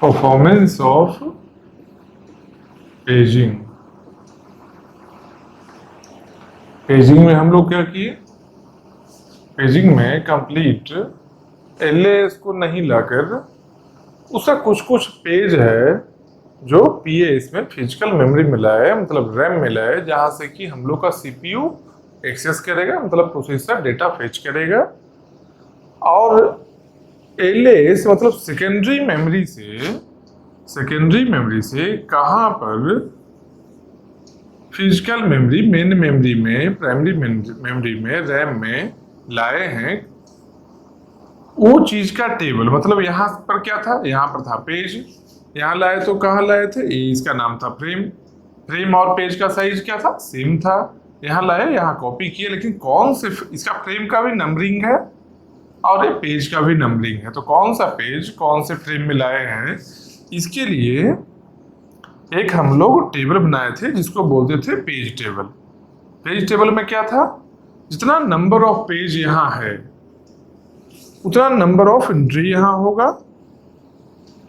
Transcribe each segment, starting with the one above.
Performance of paging. Paging में हम लोग क्या किए, पेजिंग में कंप्लीट एलएएस को नहीं लाकर उसका कुछ कुछ पेज है जो पीएस में फिजिकल मेमोरी मिला है, मतलब रैम मिला है, जहां से कि हम लोग का सीपीयू एक्सेस करेगा, मतलब प्रोसेसर डेटा फेच करेगा। और एलएएस मतलब सेकेंडरी मेमोरी से कहां पर फिजिकल मेमोरी, मेन मेमोरी में, प्राइमरी मेमोरी में, रैम में लाए हैं वो चीज का टेबल। मतलब यहाँ पर क्या था, यहाँ पर था पेज, यहाँ लाए तो कहाँ लाए थे, इसका नाम था फ्रेम। फ्रेम और पेज का साइज क्या था, सेम था। यहाँ लाए, यहाँ कॉपी किए, लेकिन कौन से, इसका फ्रेम का भी नंबरिंग है और ये पेज का भी नंबरिंग है, तो कौन सा पेज कौन से फ्रेम में लाए हैं, इसके लिए एक हम लोग टेबल बनाए थे जिसको बोलते थे पेज टेबल। पेज टेबल में क्या था, जितना नंबर ऑफ पेज यहाँ है उतना नंबर ऑफ एंट्री यहाँ होगा,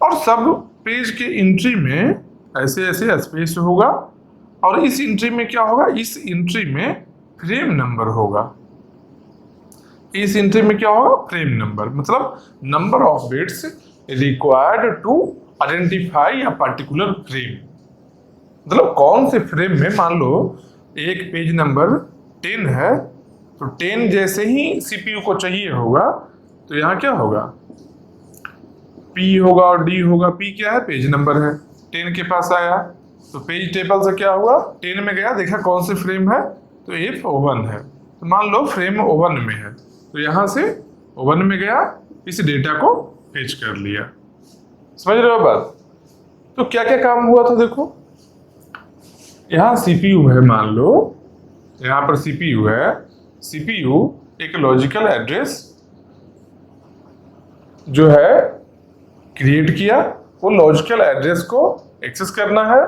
और सब पेज के एंट्री में ऐसे ऐसे स्पेस होगा, और इस एंट्री में क्या होगा, इस एंट्री में फ्रेम नंबर होगा। इस एंट्री में क्या होगा, फ्रेम नंबर, मतलब number of bits required to identify a particular frame. मतलब कौन से फ्रेम में, मान लो एक पेज नंबर 10 है, तो 10 जैसे ही सीपीयू को चाहिए होगा तो यहाँ क्या होगा, P होगा और D होगा। P क्या है, पेज नंबर है, 10 के पास आया तो पेज टेबल से क्या हुआ, 10 में गया, देखा कौन से फ्रेम है, तो F01 है, तो मान लो फ्रेम 01 में है, तो यहाँ से 01 में गया, इस डेटा को फेच कर लिया। समझ रहे हो बात। तो क्या क्या काम हुआ था, देखो यहाँ सीपीयू है, मान लो यहाँ पर सीपीयू है। सीपीयू एक लॉजिकल एड्रेस जो है क्रिएट किया, वो लॉजिकल एड्रेस को एक्सेस करना है।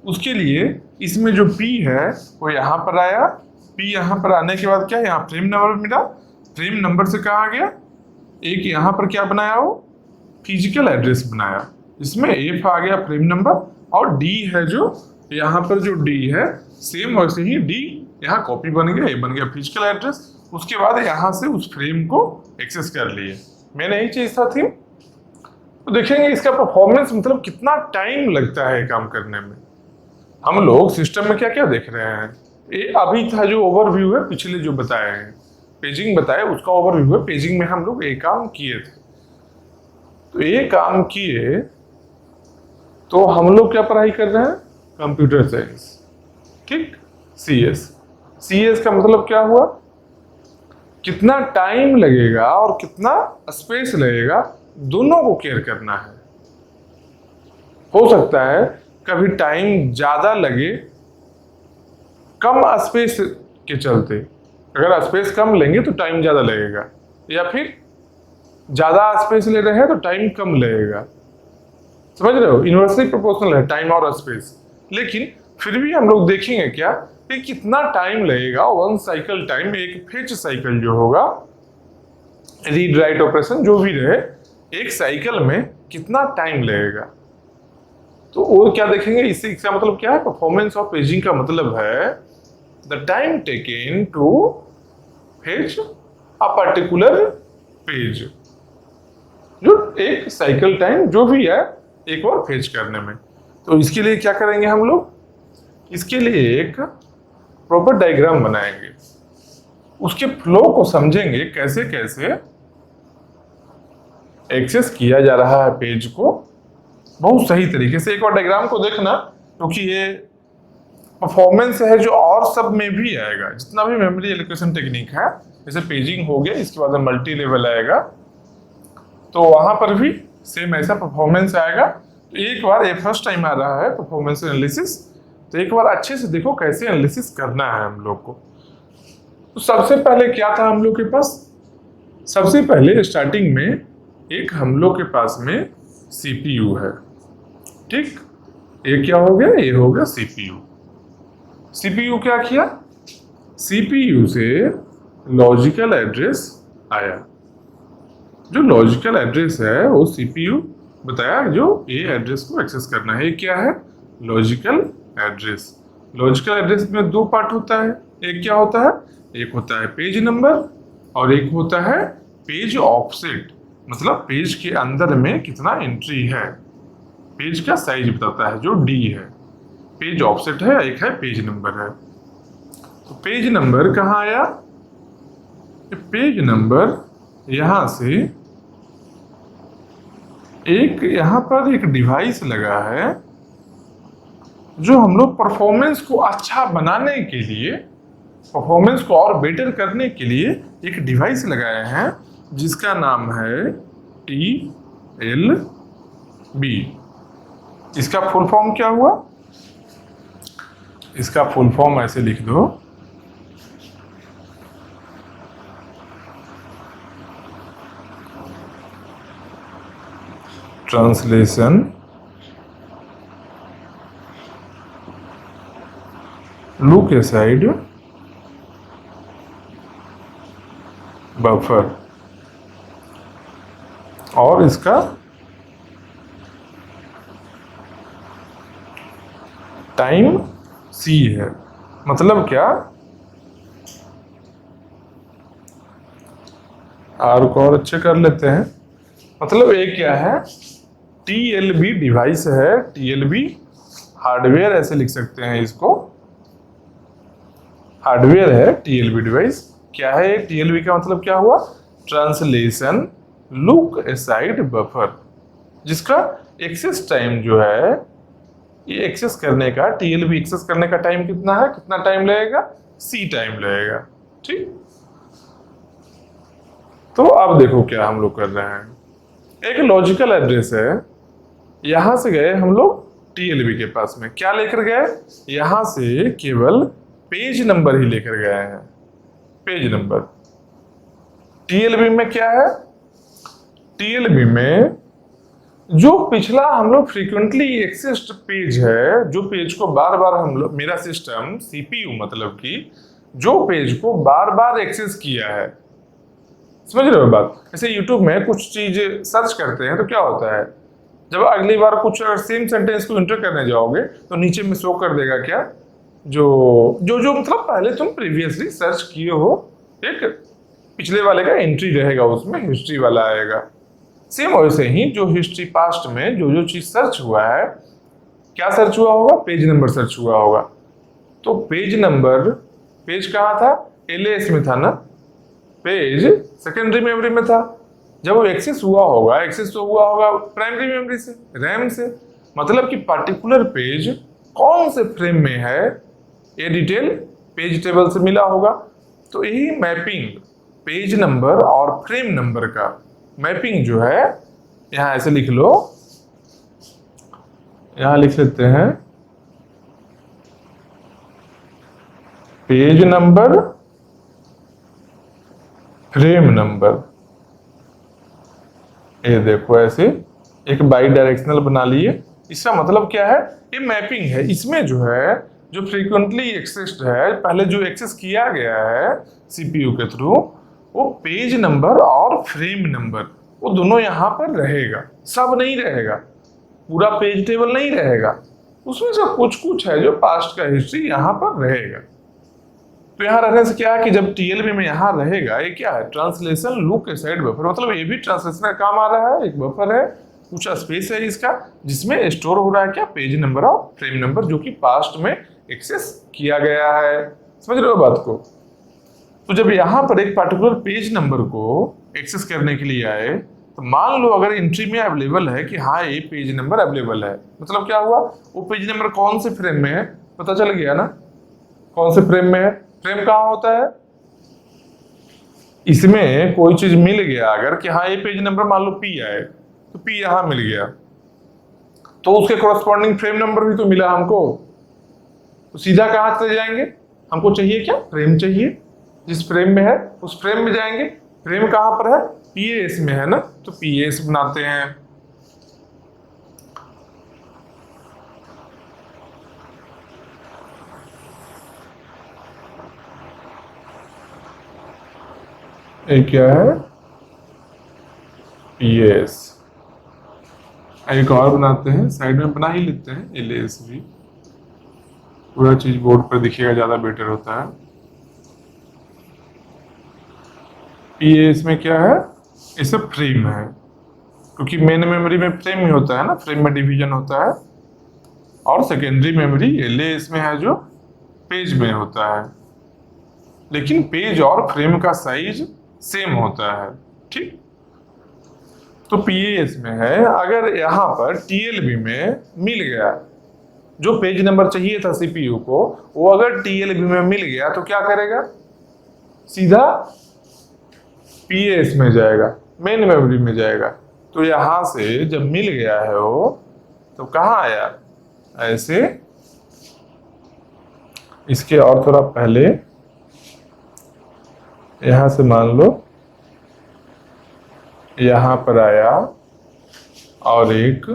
उसके लिए इसमें जो P है वो यहाँ पर आया। P यहाँ पर आने के बाद क्या, यहाँ फ्रेम नंबर मिला, फ्रेम नंबर से कहा गया, एक यहाँ पर क्या बनाया, वो फिजिकल एड्रेस बनाया, इसमें F आ गया फ्रेम नंबर, और D है जो यहाँ पर जो D है, सेम वैसे ही D यहाँ कॉपी बन गया, ये बन गया फिजिकल एड्रेस। उसके बाद यहाँ से उस फ्रेम को एक्सेस कर लिए। मैंने यही चीज था थी। तो देखेंगे इसका परफॉर्मेंस, मतलब कितना टाइम लगता है काम करने में। हम लोग सिस्टम में क्या क्या देख रहे हैं, ये अभी था जो ओवरव्यू है, पिछले जो बताए हैं पेजिंग बताए उसका ओवरव्यू है। पेजिंग में हम लोग एक काम किए थे, तो ये काम किए तो हम लोग क्या पढ़ाई कर रहे हैं, कंप्यूटर साइंस, ठीक, CS का मतलब क्या हुआ, कितना टाइम लगेगा और कितना स्पेस लगेगा, दोनों को केयर करना है। हो सकता है कभी टाइम ज्यादा लगे कम स्पेस के चलते, अगर स्पेस कम लेंगे तो टाइम ज्यादा लगेगा, या फिर ज्यादा स्पेस ले रहे हैं तो टाइम कम लगेगा। समझ रहे हो, इन्वर्सली प्रोपोर्शनल है टाइम और स्पेस। लेकिन फिर भी हम लोग देखेंगे क्या कि कितना टाइम लगेगा, वन साइकिल टाइम, एक फेच साइकिल जो होगा, रीड राइट ऑपरेशन जो भी रहे, एक साइकिल में कितना टाइम लगेगा, तो वो क्या देखेंगे। इसका मतलब क्या है, परफॉर्मेंस ऑफ पेजिंग का मतलब है the time taken to fetch a particular page, जो एक साइकिल टाइम जो भी है एक बार फेच करने में। तो इसके लिए क्या करेंगे हम लोग, इसके लिए एक प्रॉपर डायग्राम बनाएंगे, उसके फ्लो को समझेंगे, कैसे कैसे एक्सेस किया जा रहा है पेज को, बहुत सही तरीके से। एक बार डायग्राम को देखना, क्योंकि ये परफॉर्मेंस है जो और सब में भी आएगा, जितना भी मेमोरी एलोकेशन टेक्निक है, जैसे पेजिंग हो गया, इसके बाद मल्टी लेवल आएगा, तो वहां पर भी सेम ऐसा परफॉर्मेंस आएगा। तो एक बार ये फर्स्ट टाइम आ रहा है परफॉर्मेंस एनालिसिस, तो एक बार अच्छे से देखो कैसे एनालिसिस करना है हम लोग को। तो सबसे पहले क्या था हम लोग के पास, सबसे पहले स्टार्टिंग में एक हम लोग के पास में सीपीयू है, ठीक, ये क्या हो गया, ये हो गया सीपीयू। सीपीयू क्या किया, सीपीयू से लॉजिकल एड्रेस आया, जो लॉजिकल एड्रेस है वो सीपीयू बताया जो ये एड्रेस को एक्सेस करना है। ये क्या है? Logical address. लॉजिकल एड्रेस में दो पार्ट होता है। एक क्या होता है? एक होता है पेज नंबर और एक होता है पेज ऑफसेट, मतलब पेज के अंदर में कितना एंट्री है, पेज का साइज बताता है जो डी है। पेज ऑफसेट है, एक है पेज नंबर है। तो पेज नंबर कहाँ आया? पेज नंबर यहां से एक यहां पर एक डिवाइस लगा है जो हम लोग परफॉर्मेंस को अच्छा बनाने के लिए, परफॉर्मेंस को और बेटर करने के लिए एक डिवाइस लगाए हैं जिसका नाम है TLB। इसका फुल फॉर्म क्या हुआ? इसका फुल फॉर्म ऐसे लिख दो, ट्रांसलेशन लुक असाइड बफर, और इसका टाइम C है। मतलब क्या? आर को और अच्छे कर लेते हैं। मतलब ये क्या है? TLB डिवाइस है, TLB हार्डवेयर ऐसे लिख सकते हैं इसको, हार्डवेयर है TLB डिवाइस। क्या है TLB का मतलब क्या हुआ? ट्रांसलेशन लुक असाइड बफर, जिसका एक्सेस टाइम जो है, ये एक्सेस करने का, TLB एक्सेस करने का टाइम कितना है? कितना टाइम लगेगा? C टाइम लगेगा। ठीक। तो अब देखो क्या हम लोग कर रहे हैं। एक लॉजिकल एड्रेस है, यहां से गए हम लोग TLB के पास में, क्या लेकर गए? यहां से केवल पेज नंबर ही लेकर गए हैं, पेज नंबर। TLB में क्या है? TLB में जो पिछला हम लोग फ्रीक्वेंटली एक्सेस्ड पेज है, जो पेज को बार बार हम लोग, मेरा सिस्टम CPU मतलब कि जो पेज को बार बार एक्सेस किया है, समझ रहे हो बात? जैसे YouTube में कुछ चीज सर्च करते हैं तो क्या होता है, जब अगली बार कुछ सेम सेंटेंस को एंटर करने जाओगे तो नीचे में शो कर देगा क्या, जो जो जो मतलब पहले तुम प्रीवियसली सर्च किए हो, एक पिछले वाले का एंट्री रहेगा, उसमें हिस्ट्री वाला आएगा। सेम वैसे ही जो हिस्ट्री पास्ट में जो जो चीज सर्च हुआ है, क्या सर्च हुआ होगा? पेज नंबर सर्च हुआ होगा। तो पेज नंबर, पेज कहाँ था? LAS में था ना, पेज सेकेंडरी मेमोरी में था। जब वो एक्सेस हुआ होगा, एक्सेस तो हुआ होगा प्राइमरी मेमोरी से, रैम से। मतलब कि पर्टिकुलर पेज कौन से फ्रेम में है, ये डिटेल पेज टेबल से मिला होगा। तो यही मैपिंग, पेज नंबर और फ्रेम नंबर का मैपिंग जो है, यहां ऐसे लिख लो, यहां लिख लेते हैं पेज नंबर फ्रेम नंबर। ये देखो ऐसे एक बाई डायरेक्शनल बना लिए। इसका मतलब क्या है? ये मैपिंग है। इसमें जो है, जो फ्रीक्वेंटली एक्सेस्ड है, पहले जो एक्सेस किया गया है CPU के थ्रू, वो पेज नंबर और फ्रेम नंबर, वो दोनों यहाँ पर रहेगा, सब नहीं रहेगा, पूरा पेज टेबल नहीं रहेगा, उसमें से कुछ कुछ है जो पास्ट का हिस्ट्री यहाँ पर रहेगा। तो यहाँ रहने से क्या है कि जब TLB में यहाँ रहेगा, ये क्या है? ट्रांसलेशन लुक असाइड बफर, मतलब ये भी ट्रांसलेशन का काम आ रहा है, एक बफर है, कुछ स्पेस है इसका, जिसमें स्टोर हो रहा है क्या? पेज नंबर और फ्रेम नंबर, जो कि पास्ट में एक्सेस किया गया है। समझ रहे हो बात को? तो जब यहाँ पर एक पर्टिकुलर पेज नंबर को एक्सेस करने के लिए आए, तो मान लो अगर एंट्री में अवेलेबल है कि हाँ ये पेज नंबर अवेलेबल है, मतलब क्या हुआ? वो पेज नंबर कौन से फ्रेम में है पता चल गया ना, कौन से फ्रेम में है। फ्रेम कहाँ होता है? इसमें कोई चीज मिल गया अगर कि हाँ ये पेज नंबर मान लो P आए, तो P यहां मिल गया, तो उसके कोरस्पॉन्डिंग फ्रेम नंबर भी तो मिला हमको। तो सीधा कहां चले जाएंगे? हमको चाहिए क्या? फ्रेम चाहिए, जिस फ्रेम में है उस फ्रेम में जाएंगे। फ्रेम कहां पर है? PAS में है ना, तो PAS बनाते हैं। ये क्या है? PAS। एक और बनाते हैं, साइड में बना ही लेते हैं LASB, पूरा चीज बोर्ड पर दिखेगा ज्यादा बेटर होता है। ये इसमें क्या है, ये सब फ्रेम है, क्योंकि मेन मेमोरी में फ्रेम ही होता है ना, फ्रेम में डिवीजन होता है, और सेकेंडरी मेमोरी LA इसमें है जो पेज में होता है, लेकिन पेज और फ्रेम का साइज सेम होता है। ठीक, तो PAS में है, अगर यहाँ पर TLB में मिल गया, जो पेज नंबर चाहिए था CPU को, वो अगर TLB में मिल गया तो क्या करेगा, सीधा PAS में जाएगा, मेन मेमोरी में जाएगा। तो यहां से जब मिल गया है वो, तो कहाँ आया, ऐसे इसके और थोड़ा पहले यहां से मान लो यहां पर आया, और एक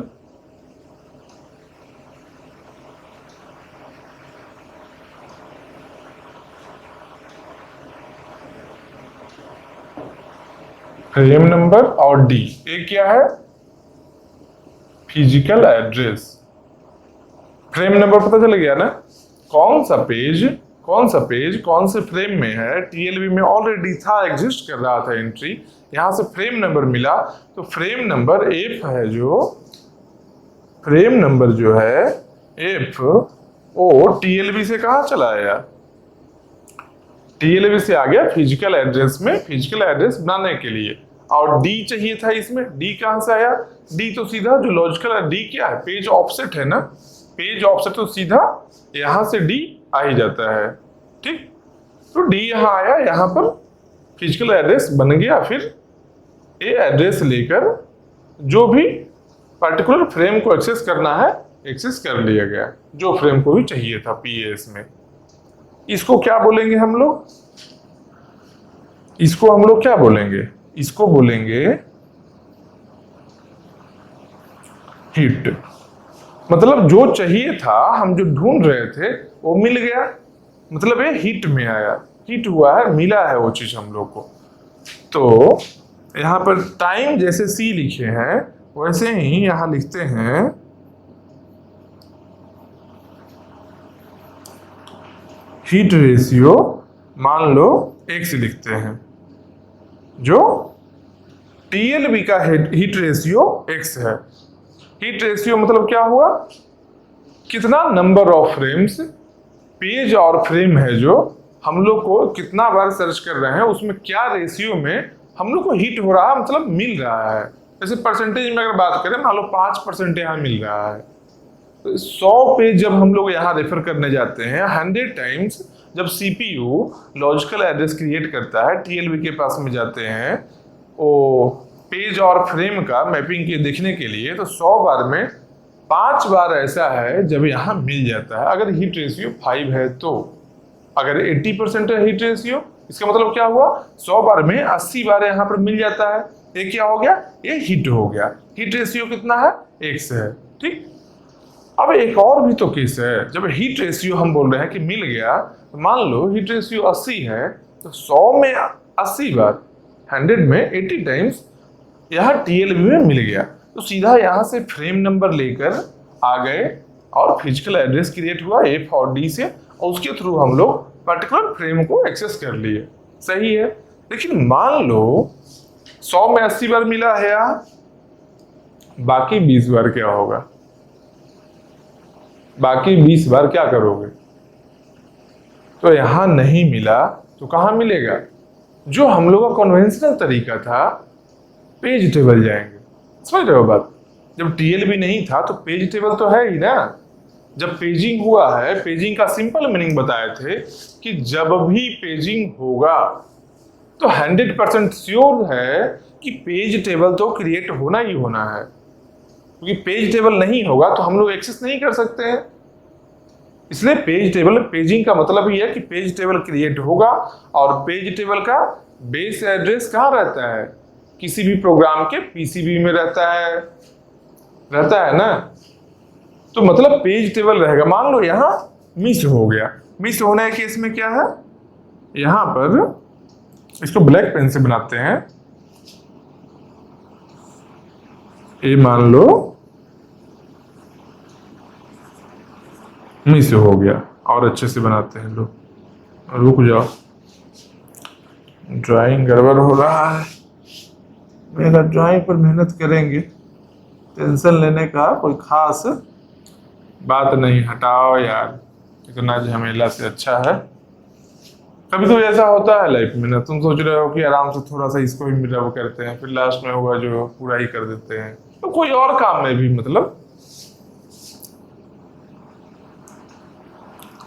फ्रेम नंबर और D, एक क्या है, फिजिकल एड्रेस। फ्रेम नंबर पता चल गया ना, कौन सा पेज कौन से फ्रेम में है, TLB में ऑलरेडी था, एग्जिस्ट कर रहा था एंट्री, यहां से फ्रेम नंबर मिला, तो फ्रेम नंबर F है, जो फ्रेम नंबर जो है F, वो TLB से कहाँ चला आया, TLB से आ गया फिजिकल एड्रेस में, फिजिकल एड्रेस बनाने के लिए। और D चाहिए था इसमें, D कहां से आया, D तो सीधा जो लॉजिकल, D क्या है, पेज ऑफसेट है ना, पेज ऑफसेट तो सीधा यहां से D आ ही जाता है। ठीक, तो D यहां आया, यहां पर फिजिकल एड्रेस बन गया, फिर ये एड्रेस लेकर जो भी पर्टिकुलर फ्रेम को एक्सेस करना है, एक्सेस कर लिया गया, जो फ्रेम को भी चाहिए था PAS में। इसको क्या बोलेंगे हम लोग, इसको हम लोग क्या बोलेंगे, इसको बोलेंगे हिट। मतलब जो चाहिए था, हम जो ढूंढ रहे थे वो मिल गया, मतलब ये हिट में आया, हिट हुआ है, मिला है वो चीज हम लोग को। तो यहां पर टाइम जैसे C लिखे हैं, वैसे ही यहां लिखते हैं हीट रेशियो, मान लो X लिखते हैं, जो TLB का हीट रेशियो X है। हीट रेशियो मतलब क्या हुआ, कितना नंबर ऑफ फ्रेम्स, पेज और फ्रेम है जो हम लोग को कितना बार सर्च कर रहे हैं, उसमें क्या रेशियो में हम लोग को हीट हो रहा है, मतलब मिल रहा है। जैसे परसेंटेज में अगर बात करें, मान लो 5% यहाँ मिल रहा है, 100 पेज जब हम लोग यहाँ रेफर करने जाते हैं, 100 टाइम्स जब CPU लॉजिकल एड्रेस क्रिएट करता है, TLB के पास में जाते हैं वो पेज और फ्रेम का मैपिंग के देखने के लिए, तो 100 बार में 5 बार ऐसा है जब यहाँ मिल जाता है, अगर हीट रेशियो 5 है तो। अगर 80% है हीट रेशियो, इसका मतलब क्या हुआ, 100 बार में 80 बार यहाँ पर मिल जाता है, ये क्या हो गया, ये हिट हो गया। हिट रेशियो कितना है, X है। ठीक, अब एक और भी तो केस है, जब हीट रेशियो हम बोल रहे हैं कि मिल गया, तो मान लो हीट रेशियो 80 है, तो 100 में 80 बार, 100 में 80 टाइम्स यहाँ TLB में मिल गया, तो सीधा यहाँ से फ्रेम नंबर लेकर आ गए और फिजिकल एड्रेस क्रिएट हुआ F और D से, और उसके थ्रू हम लोग पर्टिकुलर फ्रेम को एक्सेस कर लिए। सही है, लेकिन मान लो 100 में 80 बार मिला है यहाँ, बाकी 20 बार क्या होगा, बाकी 20 बार क्या करोगे, तो यहां नहीं मिला तो कहां मिलेगा, जो हम लोग का कन्वेंशनल तरीका था, पेज टेबल जाएंगे। समझ रहे हो बात, जब TLB नहीं था तो पेज टेबल तो है ही ना। जब पेजिंग हुआ है, पेजिंग का सिंपल मीनिंग बताए थे कि जब भी पेजिंग होगा तो 100% श्योर है कि पेज टेबल तो क्रिएट होना ही होना है, क्योंकि पेज टेबल नहीं होगा तो हम लोग एक्सेस नहीं कर सकते हैं। इसलिए पेज टेबल, पेजिंग का मतलब ही है कि पेज टेबल क्रिएट होगा, और पेज टेबल का बेस एड्रेस कहाँ रहता है, किसी भी प्रोग्राम के PCB में रहता है ना, तो मतलब पेज टेबल रहेगा। मान लो यहाँ मिस हो गया, मिस होने के केस में क्या है, यहां पर इसको ब्लैक पेन से बनाते हैं, ये मान लो मिस हो गया। और अच्छे से बनाते हैं लोग। रुक जाओ, ड्राइंग गड़बड़ हो रहा है मेरा। ड्राइंग पर मेहनत करेंगे, टेंशन लेने का कोई खास बात नहीं। हटाओ यार, इतना झमेला से अच्छा है। कभी तो ऐसा होता है लाइफ में ना, तुम सोच रहे हो कि आराम से थोड़ा सा इसको भी रब करते हैं, फिर लास्ट में हुआ जो पूरा ही कर देते हैं। तो कोई और काम में भी मतलब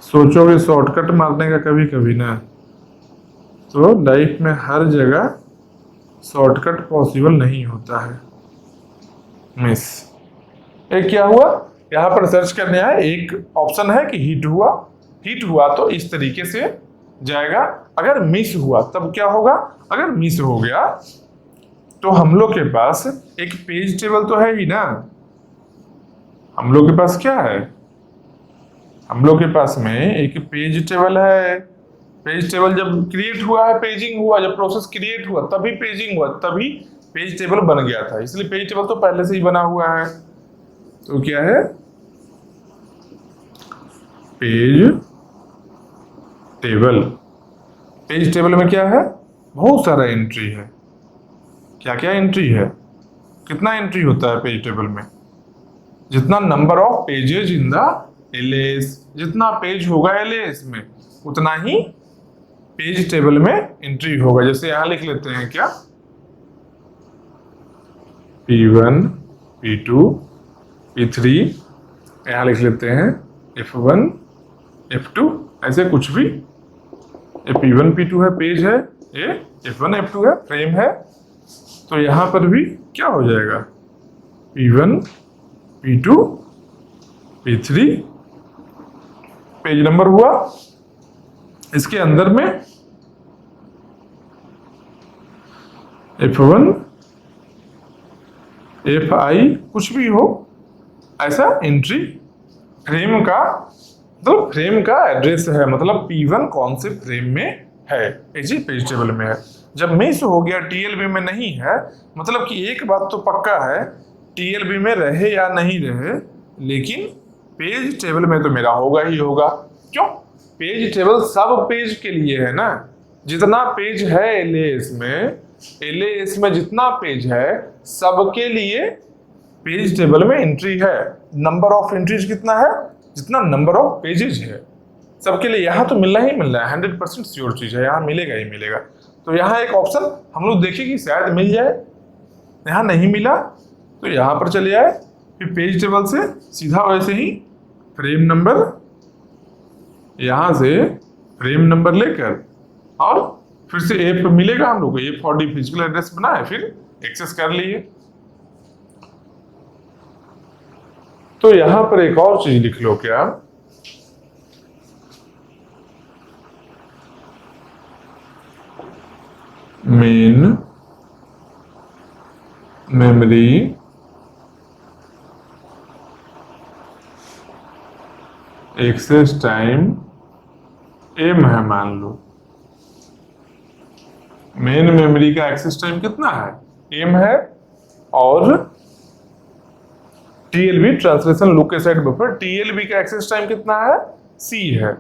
सोचोगे शॉर्टकट मारने का कभी कभी ना, तो लाइफ में हर जगह शॉर्टकट पॉसिबल नहीं होता है। मिस एक क्या हुआ, यहाँ पर सर्च करने आए, एक ऑप्शन है कि हिट हुआ। हिट हुआ तो इस तरीके से जाएगा। अगर मिस हुआ तब क्या होगा, अगर मिस हो गया तो हम लोग के पास एक पेज टेबल तो है ही ना। हम लोग के पास क्या है, हम लोग के पास में एक पेज टेबल है। पेज टेबल जब क्रिएट हुआ है, पेजिंग हुआ, जब प्रोसेस क्रिएट हुआ तभी पेजिंग हुआ, तभी पेज टेबल बन गया था। इसलिए पेज टेबल तो पहले से ही बना हुआ है। तो क्या है, पेज टेबल। पेज टेबल में क्या है, बहुत सारा एंट्री है। क्या क्या एंट्री है, कितना एंट्री होता है पेज टेबल में, जितना number of pages in the LS, जितना पेज होगा एलएस में उतना ही पेज टेबल में एंट्री होगा। जैसे यहां लिख लेते हैं क्या, P1 P2 P3, यहां लिख लेते हैं F1 F2, ऐसे कुछ भी। ये P1 P2 है, पेज है, ये F1 F2 है, फ्रेम है। तो यहां पर भी क्या हो जाएगा, P1 P2 P3 page number हुआ। इसके अंदर में F1 Fi कुछ भी हो, ऐसा एंट्री फ्रेम का, मतलब फ्रेम का एड्रेस है, मतलब P1 कौन से फ्रेम में है, ऐसी पेज टेबल में है। जब मिस हो गया, टीएलबी में नहीं है, मतलब कि एक बात तो पक्का है, टीएलबी में रहे या नहीं रहे, लेकिन पेज टेबल में तो मेरा होगा ही होगा। क्यों, पेज टेबल सब पेज के लिए है ना। जितना पेज है एलएएस में, एलएएस में जितना पेज है सबके लिए पेज टेबल में एंट्री है। नंबर ऑफ एंट्रीज कितना है, जितना नंबर ऑफ पेजेज है सबके लिए। यहाँ तो मिलना ही मिलना है, 100% श्योर चीज है, यहाँ मिलेगा ही मिलेगा। तो यहाँ एक ऑप्शन हम लोग देखें कि शायद मिल जाए, यहाँ नहीं मिला तो यहाँ पर चले आए, फिर पेज टेबल से सीधा वैसे ही फ्रेम नंबर, यहाँ से फ्रेम नंबर लेकर और फिर से एप मिलेगा हम लोग को, app for D physical address बना है, फिर एक्सेस कर लिए। तो यहां पर एक और चीज लिख लो क्या, main memory access time M है, मान लो मेन मेमोरी का एक्सेस टाइम कितना है, एम है, और TLB translation lookaside buffer, TLB का एक्सेस टाइम कितना है, सी है।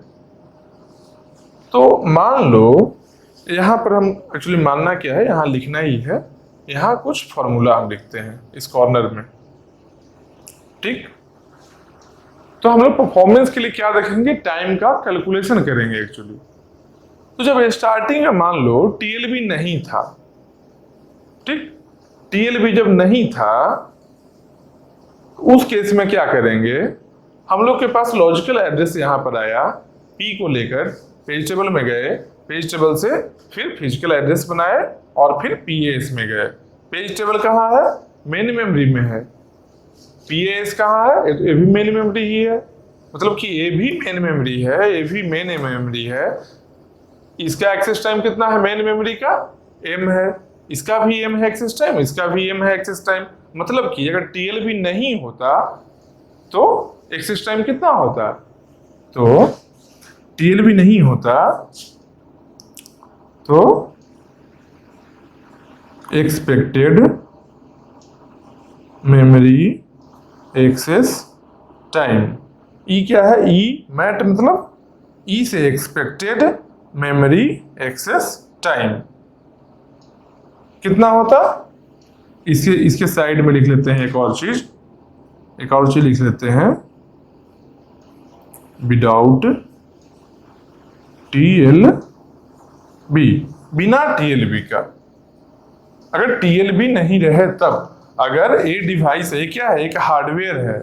तो मान लो यहां पर हम एक्चुअली मानना क्या है, यहां लिखना ही है, यहां कुछ फॉर्मूला हम लिखते हैं इस कॉर्नर में, ठीक। तो हम लोग परफॉर्मेंस के लिए क्या देखेंगे, टाइम का कैलकुलेशन करेंगे एक्चुअली। तो जब स्टार्टिंग में मान लो टीएलबी नहीं था, ठीक, टीएलबी जब नहीं था उस केस में क्या करेंगे, हम लोग के पास लॉजिकल एड्रेस यहां पर आया, पी को लेकर पेज टेबल में गए, पेज टेबल से फिर फिजिकल एड्रेस बनाए और फिर पीएस में गए। पेज टेबल कहाँ है, मेन मेमोरी में है। पीएस कहाँ है, ये भी मेन मेमोरी ही है, मतलब कि ये भी मेन मेमोरी है, ये भी मेन मेमोरी है। इसका एक्सेस टाइम कितना है मेन मेमोरी का, एम है, इसका भी एम है एक्सेस टाइम, इसका भी एम है एक्सेस टाइम। मतलब कि अगर टीएलबी नहीं होता तो एक्सेस टाइम कितना होता, तो टीएलबी नहीं होता तो एक्सपेक्टेड मेमोरी एक्सेस टाइम, ई क्या है, ई मैट मतलब ई से एक्सपेक्टेड मेमोरी एक्सेस टाइम कितना होता, इसके साइड में लिख लेते हैं एक और चीज लिख लेते हैं, विदाउट TLB, बिना TLB का। अगर TLB नहीं रहे तब, अगर ये डिवाइस है क्या है, एक हार्डवेयर है,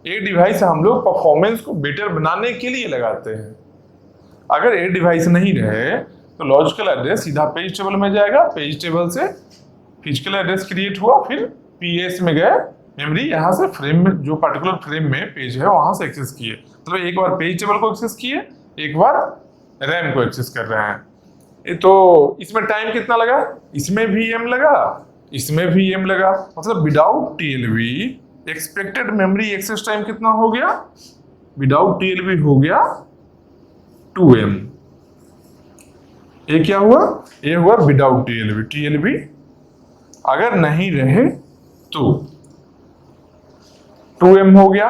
ये डिवाइस हम लोग परफॉर्मेंस को बेटर बनाने के लिए लगाते हैं। अगर ये डिवाइस नहीं रहे तो लॉजिकल एड्रेस सीधा पेज टेबल में जाएगा, पेज टेबल से फिजिकल एड्रेस क्रिएट हुआ, फिर PS में गए, मेमोरी यहाँ से फ्रेम में, जो पर्टिकुलर फ्रेम में पेज है वहां से एक्सेस किए, मतलब एक बार पेज टेबल को एक्सेस किए, एक बार रैम को एक्सेस कर रहे हैं। तो इसमें टाइम कितना लगा, इसमें भी M लगा, इसमें भी M लगा, मतलब without TLB expected memory access time कितना हो गया, विदाउट TLB हो गया 2M। ये क्या हुआ, ये हुआ विदाउट TLB अगर नहीं रहे तो 2M हो गया।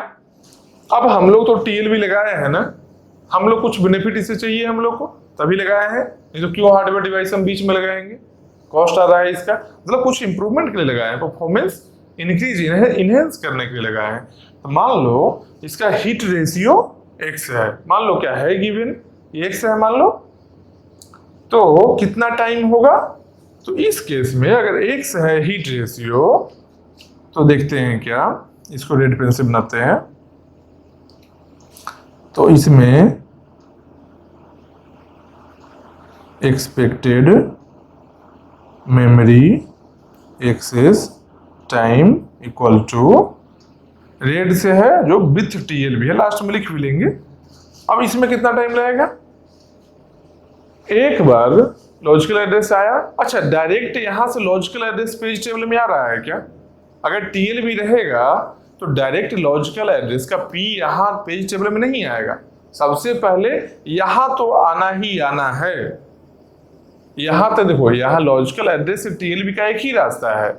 अब हम लोग तो TLB लगाए हैं ना, हम लोग कुछ बेनिफिट इससे चाहिए हम लोग को, तभी लगाए हैं, नहीं तो क्यों हार्डवेयर डिवाइस हम बीच में लगाएंगे, कॉस्ट आ रहा है इसका, मतलब कुछ इंप्रूवमेंट के लिए लगाए हैं, परफॉर्मेंस इंक्रीज इनहेंस करने के लिए लगाए हैं। तो मान लो इसका हिट रेशियो X है, मान लो क्या है गिवन X है मान लो, तो कितना टाइम होगा, तो इस केस में अगर X है हीट रेशियो, तो देखते हैं क्या, इसको रेड पेन से बनाते हैं, तो इसमें expected memory access time equal to, रेड से है जो विथ TLB है, लास्ट में लिख भी लेंगे। अब इसमें कितना टाइम लगेगा, एक बार लॉजिकल एड्रेस आया, अच्छा डायरेक्ट यहां से लॉजिकल एड्रेस पेज टेबल में आ रहा है क्या, अगर TLB रहेगा तो डायरेक्ट लॉजिकल एड्रेस का P यहां पेज टेबल में नहीं आएगा, सबसे पहले यहां तो आना ही आना है, यहां तक देखो, यहां लॉजिकल एड्रेस से TLB का एक ही रास्ता है,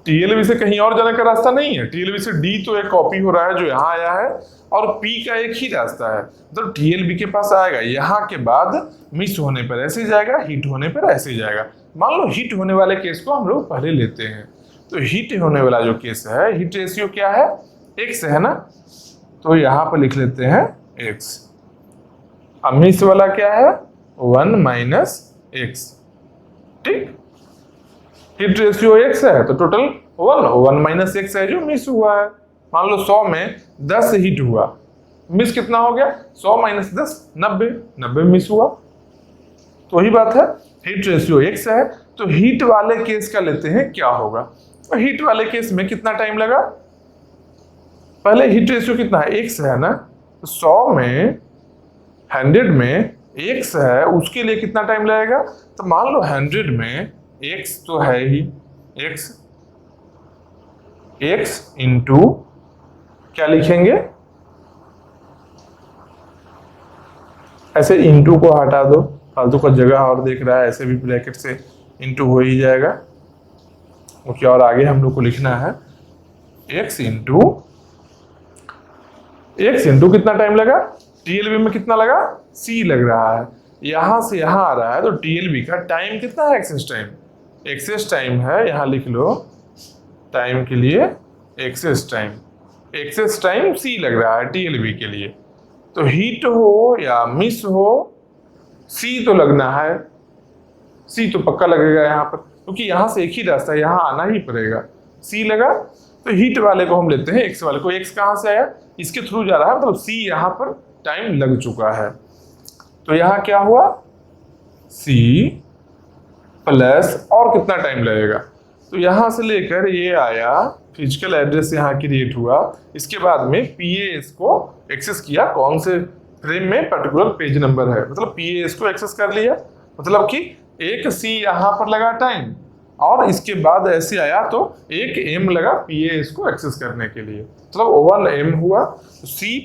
TLB से कहीं और जाने का रास्ता नहीं है, TLB से D तो एक कॉपी हो रहा है जो यहाँ आया है, और P का एक ही रास्ता है, मतलब TLB के पास आएगा, यहाँ के बाद मिस होने पर ऐसे जाएगा, हिट होने पर ऐसे जाएगा। मान लो हिट होने वाले केस को हम लोग पहले लेते हैं, तो हिट होने वाला जो केस है, हिट रेशियो क्या है, X है ना, तो यहाँ पर लिख लेते हैं X। अब मिस वाला क्या है, 1 - X, ठीक, हिट रेशियो X है तो टोटल 1 - X है जो मिस हुआ है। मान लो 100 में 10 हिट हुआ, मिस कितना हो गया, 100 - 10 90 मिस हुआ, तो वही बात है, हिट रेशियो X है। तो हिट वाले केस का लेते हैं क्या होगा, तो हिट वाले केस में कितना टाइम लगा, पहले हिट रेशियो कितना है, X है ना, तो 100 में 100 में X है, उसके लिए कितना टाइम लगेगा, तो मान लो 100 में X तो है ही, X इंटू क्या लिखेंगे, ऐसे इंटू को हटा दो, फालतू का जगह और देख रहा है, ऐसे भी ब्रैकेट से इंटू हो ही जाएगा, क्योंकि और आगे हम लोग को लिखना है X इंटू कितना टाइम लगा, TLB में कितना लगा, C लग रहा है, यहां से यहां आ रहा है, तो TLB का टाइम कितना है, एक्सेस टाइम है, यहां लिख लो टाइम के लिए एक्सेस टाइम C लग रहा है TLB के लिए, तो हिट हो या मिस हो C तो लगना है, C तो पक्का लगेगा यहाँ पर, क्योंकि यहाँ से एक ही रास्ता है, यहाँ आना ही पड़ेगा, C लगा, तो हिट वाले को हम लेते हैं X वाले को, X कहाँ से आया, इसके थ्रू जा रहा है, मतलब C यहाँ पर टाइम लग चुका है, तो यहाँ क्या हुआ, C प्लस और कितना टाइम लगेगा, तो यहाँ से लेकर ये आया, फिजिकल एड्रेस यहाँ क्रिएट हुआ, इसके बाद में PAS को एक्सेस किया, कौन से फ्रेम में पर्टिकुलर पेज नंबर है, मतलब PAS को एक्सेस कर लिया, मतलब कि एक C यहाँ पर लगा टाइम, और इसके बाद ऐसे आया तो एक M लगा PAS को एक्सेस करने के लिए, मतलब 1M हुआ, तो C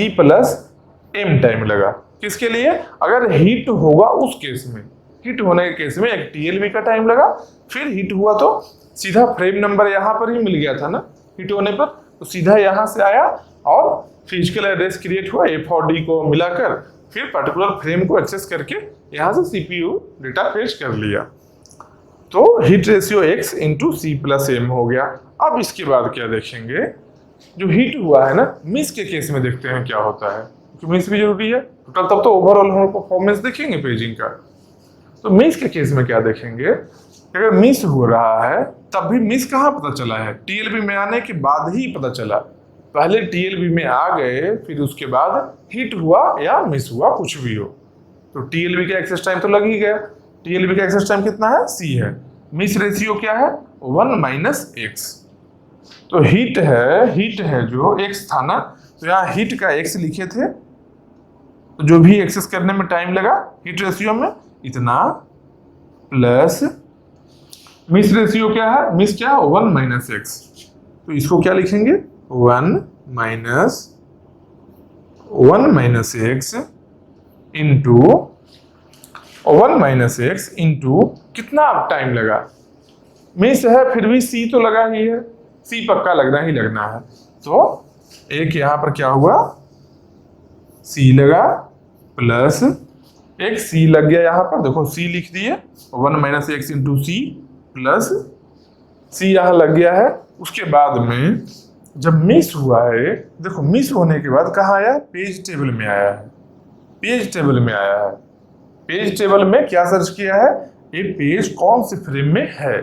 प्लस M टाइम लगा, किसके लिए, अगर हिट होगा उस केस में, हिट होने के केस में एक TLB का टाइम लगा, फिर हिट हुआ तो सीधा फ्रेम नंबर यहाँ पर ही मिल गया था ना, हिट होने पर, तो सीधा यहाँ से आया और फिजिकल एड्रेस क्रिएट हुआ F और D को मिलाकर, फिर पर्टिकुलर फ्रेम को एक्सेस करके यहाँ से CPU डेटा फेच कर लिया। तो hit ratio X into C plus M हो गया। अब इसके बाद क्या देखेंगे, जो हिट हुआ है ना, मिस के केस में देखते हैं क्या होता है, क्योंकि मिस भी जरूरी है टोटल, तब तो ओवरऑल हम परफॉर्मेंस देखेंगे पेजिंग का। तो मिस के केस में क्या देखेंगे, अगर मिस हो रहा है तब भी मिस कहाँ पता चला है, टीएलबी में आने के बाद ही पता चला। पहले टीएलबी में आ गए, फिर उसके बाद हिट हुआ या मिस हुआ, कुछ भी हो, तो टीएलबी का एक्सेस टाइम तो लग ही गया। टीएलबी का एक्सेस टाइम कितना है, सी है। मिस रेशियो क्या है, 1 माइनस एक्स। तो हिट है जो एक्स था ना, तो यहाँ हिट का एक्स लिखे थे, तो जो भी एक्सेस करने में टाइम लगा हिट रेशियो में इतना, प्लस मिस रेशियो क्या है, मिस क्या है, 1 माइनस एक्स। तो इसको क्या लिखेंगे, 1 minus x into 1 minus x into कितना टाइम लगा, मिस है फिर भी सी तो लगा ही है, सी पक्का लगना ही लगना है। तो एक यहाँ पर क्या हुआ, सी लगा, प्लस एक सी लग गया यहाँ पर, देखो सी लिख दिए, 1 minus x into C plus C यहाँ लग गया है। उसके बाद में जब मिस हुआ है, देखो मिस होने के बाद कहाँ आया, पेज टेबल में आया है, पेज टेबल में आया है। पेज टेबल में क्या सर्च किया है, ये पेज कौन से फ्रेम में है।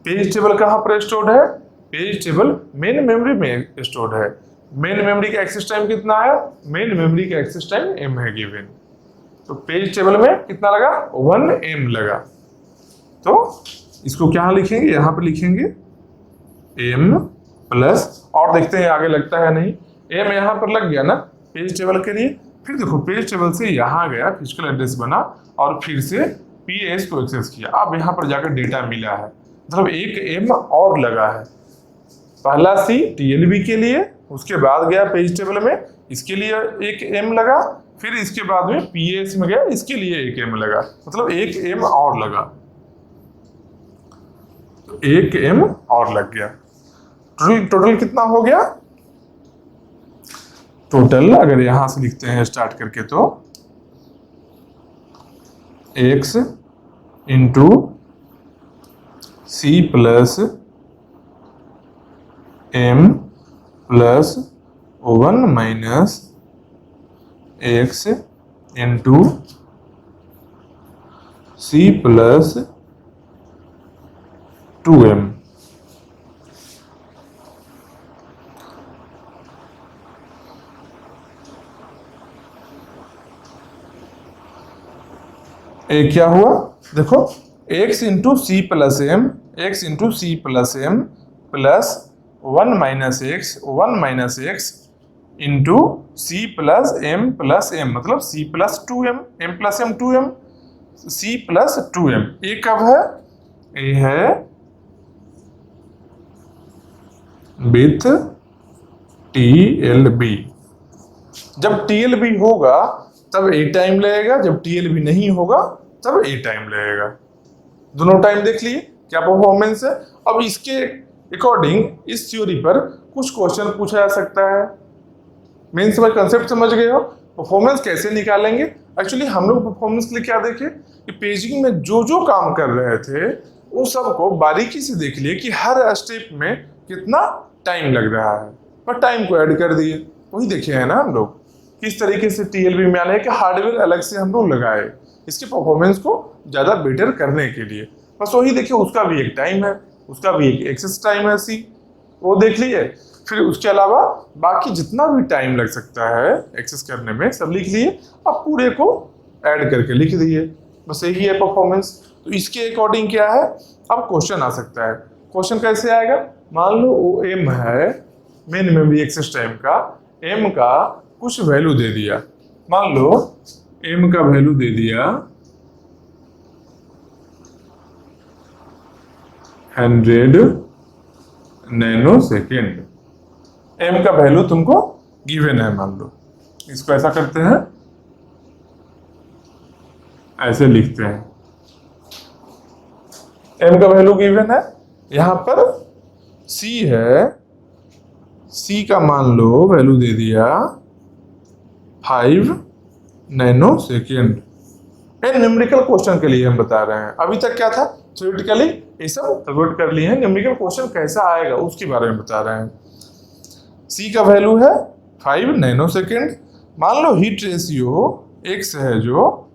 पेज टेबल कहाँ पर स्टोर्ड है, पेज टेबल मेन मेमोरी में स्टोर्ड है। मेन मेमोरी का एक्सेस टाइम कितना आया, मेन मेमोरी का एक्सेस टाइम m है गिवन, तो पेज टेबल में कितना लगा, 1m लगा। तो इसको क्या लिखेंगे, यहाँ पर लिखेंगे m प्लस, और देखते हैं आगे लगता है नहीं, m यहाँ पर लग गया ना पेज टेबल के लिए। फिर देखो पेज टेबल से यहाँ गया, फिजिकल एड्रेस बना और फिर से PS को एक्सेस किया। अब यहाँ पर जाकर डेटा मिला है, मतलब एक m और लगा है। पहला C TLB के लिए, उसके बाद गया पेज टेबल में, इसके लिए एक m लगा, फिर इसके बाद में PS में गया, इसके लिए एक m लगा, मतलब एक m और लगा, तो एक m और लग गया। टोटल कितना हो गया, टोटल अगर यहां से लिखते हैं स्टार्ट करके, तो x into C plus m plus 1 minus x into C plus 2m। एक क्या हुआ, देखो x into C plus M, x into C plus M plus 1 minus x into C plus M, मतलब C plus 2m, m plus m 2m, C plus 2m। ये कब है, ये है विथ TLB। जब TLB होगा तब ए टाइम लगेगा, जब TLB नहीं होगा तब ए टाइम लगेगा। दोनों टाइम देख लिए क्या परफॉर्मेंस है। अब इसके अकॉर्डिंग इस थ्योरी पर कुछ क्वेश्चन पूछा जा सकता है। मेन समझ कंसेप्ट समझ गए हो, परफॉर्मेंस कैसे निकालेंगे। एक्चुअली हम लोग परफॉर्मेंस के लिए क्या देखे कि पेजिंग में जो जो काम कर रहे थे वो सबको बारीकी से देख लिए कि हर स्टेप में कितना टाइम लग रहा है, पर टाइम को ऐड कर दिए। वही देखे है ना हम लोग किस तरीके से TLB में आने के हार्डवेयर अलग से हम लोग लगाए इसके परफॉर्मेंस को ज़्यादा बेटर करने के लिए। बस वही देखिए, उसका भी एक टाइम है, उसका भी एक एक्सेस टाइम है C, वो देख लिए। फिर उसके अलावा बाकी जितना भी टाइम लग सकता है एक्सेस करने में सब लिख लिए, अब पूरे को ऐड करके लिख दिए। बस यही है परफॉर्मेंस। तो इसके अकॉर्डिंग क्या है, अब क्वेश्चन आ सकता है। क्वेश्चन कैसे आएगा, मान लो वो m है मेन मेमोरी एक्सेस टाइम का, m का कुछ वैल्यू दे दिया, मान लो m का वैल्यू दे दिया 100 नैनोसेकेंड। m का वैल्यू तुमको गिवन है, मान लो इसको ऐसा करते हैं, ऐसे लिखते हैं, m का वैल्यू गिवन है, यहां पर c है सी का मान लो वैल्यू दे दिया 5 नैनो सेकेंड। ये न्यूमेरिकल क्वेश्चन के लिए हम बता रहे हैं, अभी तक क्या था थ्योरेटिकली ये सब कन्वर्ट कर लिए हैं, न्यूमेरिकल क्वेश्चन कैसा आएगा उसके बारे में बता रहे हैं। सी का वैल्यू है 5 नैनो सेकेंड। मान लो हीट रेशियो x है जो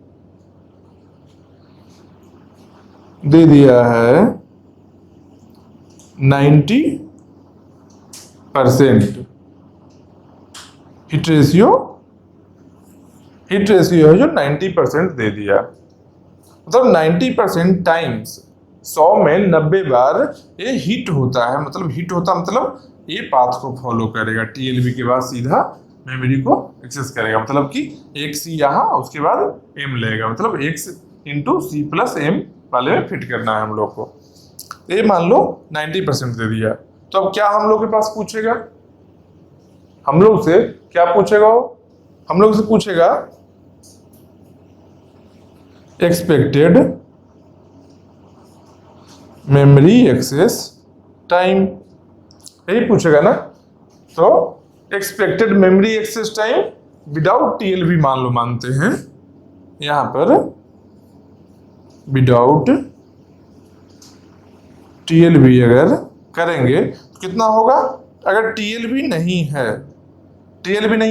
दे दिया है 90%। हीट रेशियो है जो 90% दे दिया, मतलब 90% टाइम्स 100 में 90 बार ये हीट होता है, मतलब ये पाथ को फॉलो करेगा, टीएलबी के बाद सीधा मेमोरी को एक्सेस करेगा, मतलब कि एक सी यहाँ उसके बाद एम लेगा, मतलब x into C plus M वाले में फिट करना है हम लोग को। ये मान लो 90% दे दिया, तो अब क्या हम लोग के पास पूछेगा, हम लोग से क्या पूछेगा, हम लोग से पूछेगा एक्सपेक्टेड मेमोरी एक्सेस टाइम, यही पूछेगा ना। तो expected memory access time without TLB मान लो मानते हैं, यहां पर विदाउट टीएलबी अगर करेंगे तो कितना होगा। अगर टीएलबी नहीं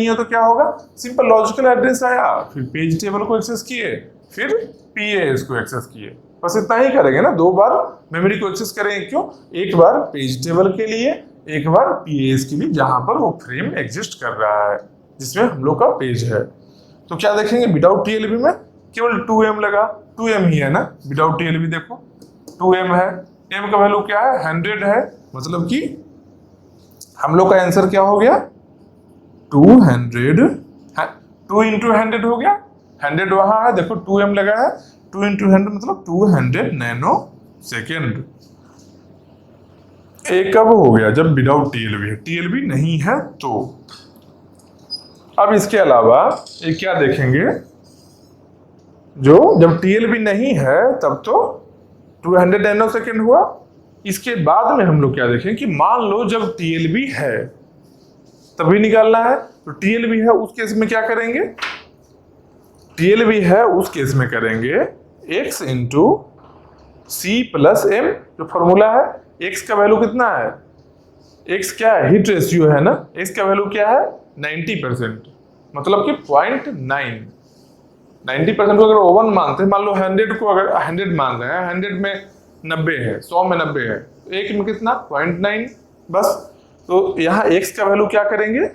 है तो क्या होगा, सिंपल लॉजिकल एड्रेस आया, फिर पेज टेबल को एक्सेस किए, फिर पीएएस को एक्सेस किए, बस इतना ही करेंगे ना। 2 बार मेमोरी को एक्सेस करेंगे, क्यों, एक बार पेज टेबल के लिए, एक बार पीएएस के लिए, जहां पर वो फ्रेम एग्जिस्ट कर रहा है जिसमें हम लोग का पेज है। तो क्या देखेंगे, विदाउट टीएलबी में केवल 2m लगा, 2m ही है ना, विदाउट टीएलबी देखो 2m है, m का वैल्यू क्या है 100 है, मतलब कि हम लोग का आंसर क्या हो गया 200, 2 इंटू 100 हो गया, 100 वहां है देखो 2m लगा है, 2 इंटू 100 मतलब 200 नैनो सेकेंड। एक कब हो गया, जब विदाउट टीएलबी है, टीएलबी नहीं है तो। अब इसके अलावा ये क्या देखेंगे, जो जब टीएलबी नहीं है तब तो 200 नैनो सेकेंड हुआ। इसके बाद में हम लोग क्या देखें कि मान लो जब टीएलबी है तभी निकालना है, तो टीएलबी है उस केस में क्या करेंगे, टीएलबी है उस केस में करेंगे x into C plus M, जो फॉर्मूला है x का वैल्यू कितना है, x क्या है हीट रेशियो है ना, x का वैल्यू क्या है 90%, मतलब कि 0.9, 90% को अगर ओवन मानते हैं, मान लो 100 को अगर 100 मान रहे हैं, 100 में 90 है, 100 में 90 है, तो एक में कितना 0.9 बस। तो यहाँ x का वैल्यू क्या करेंगे,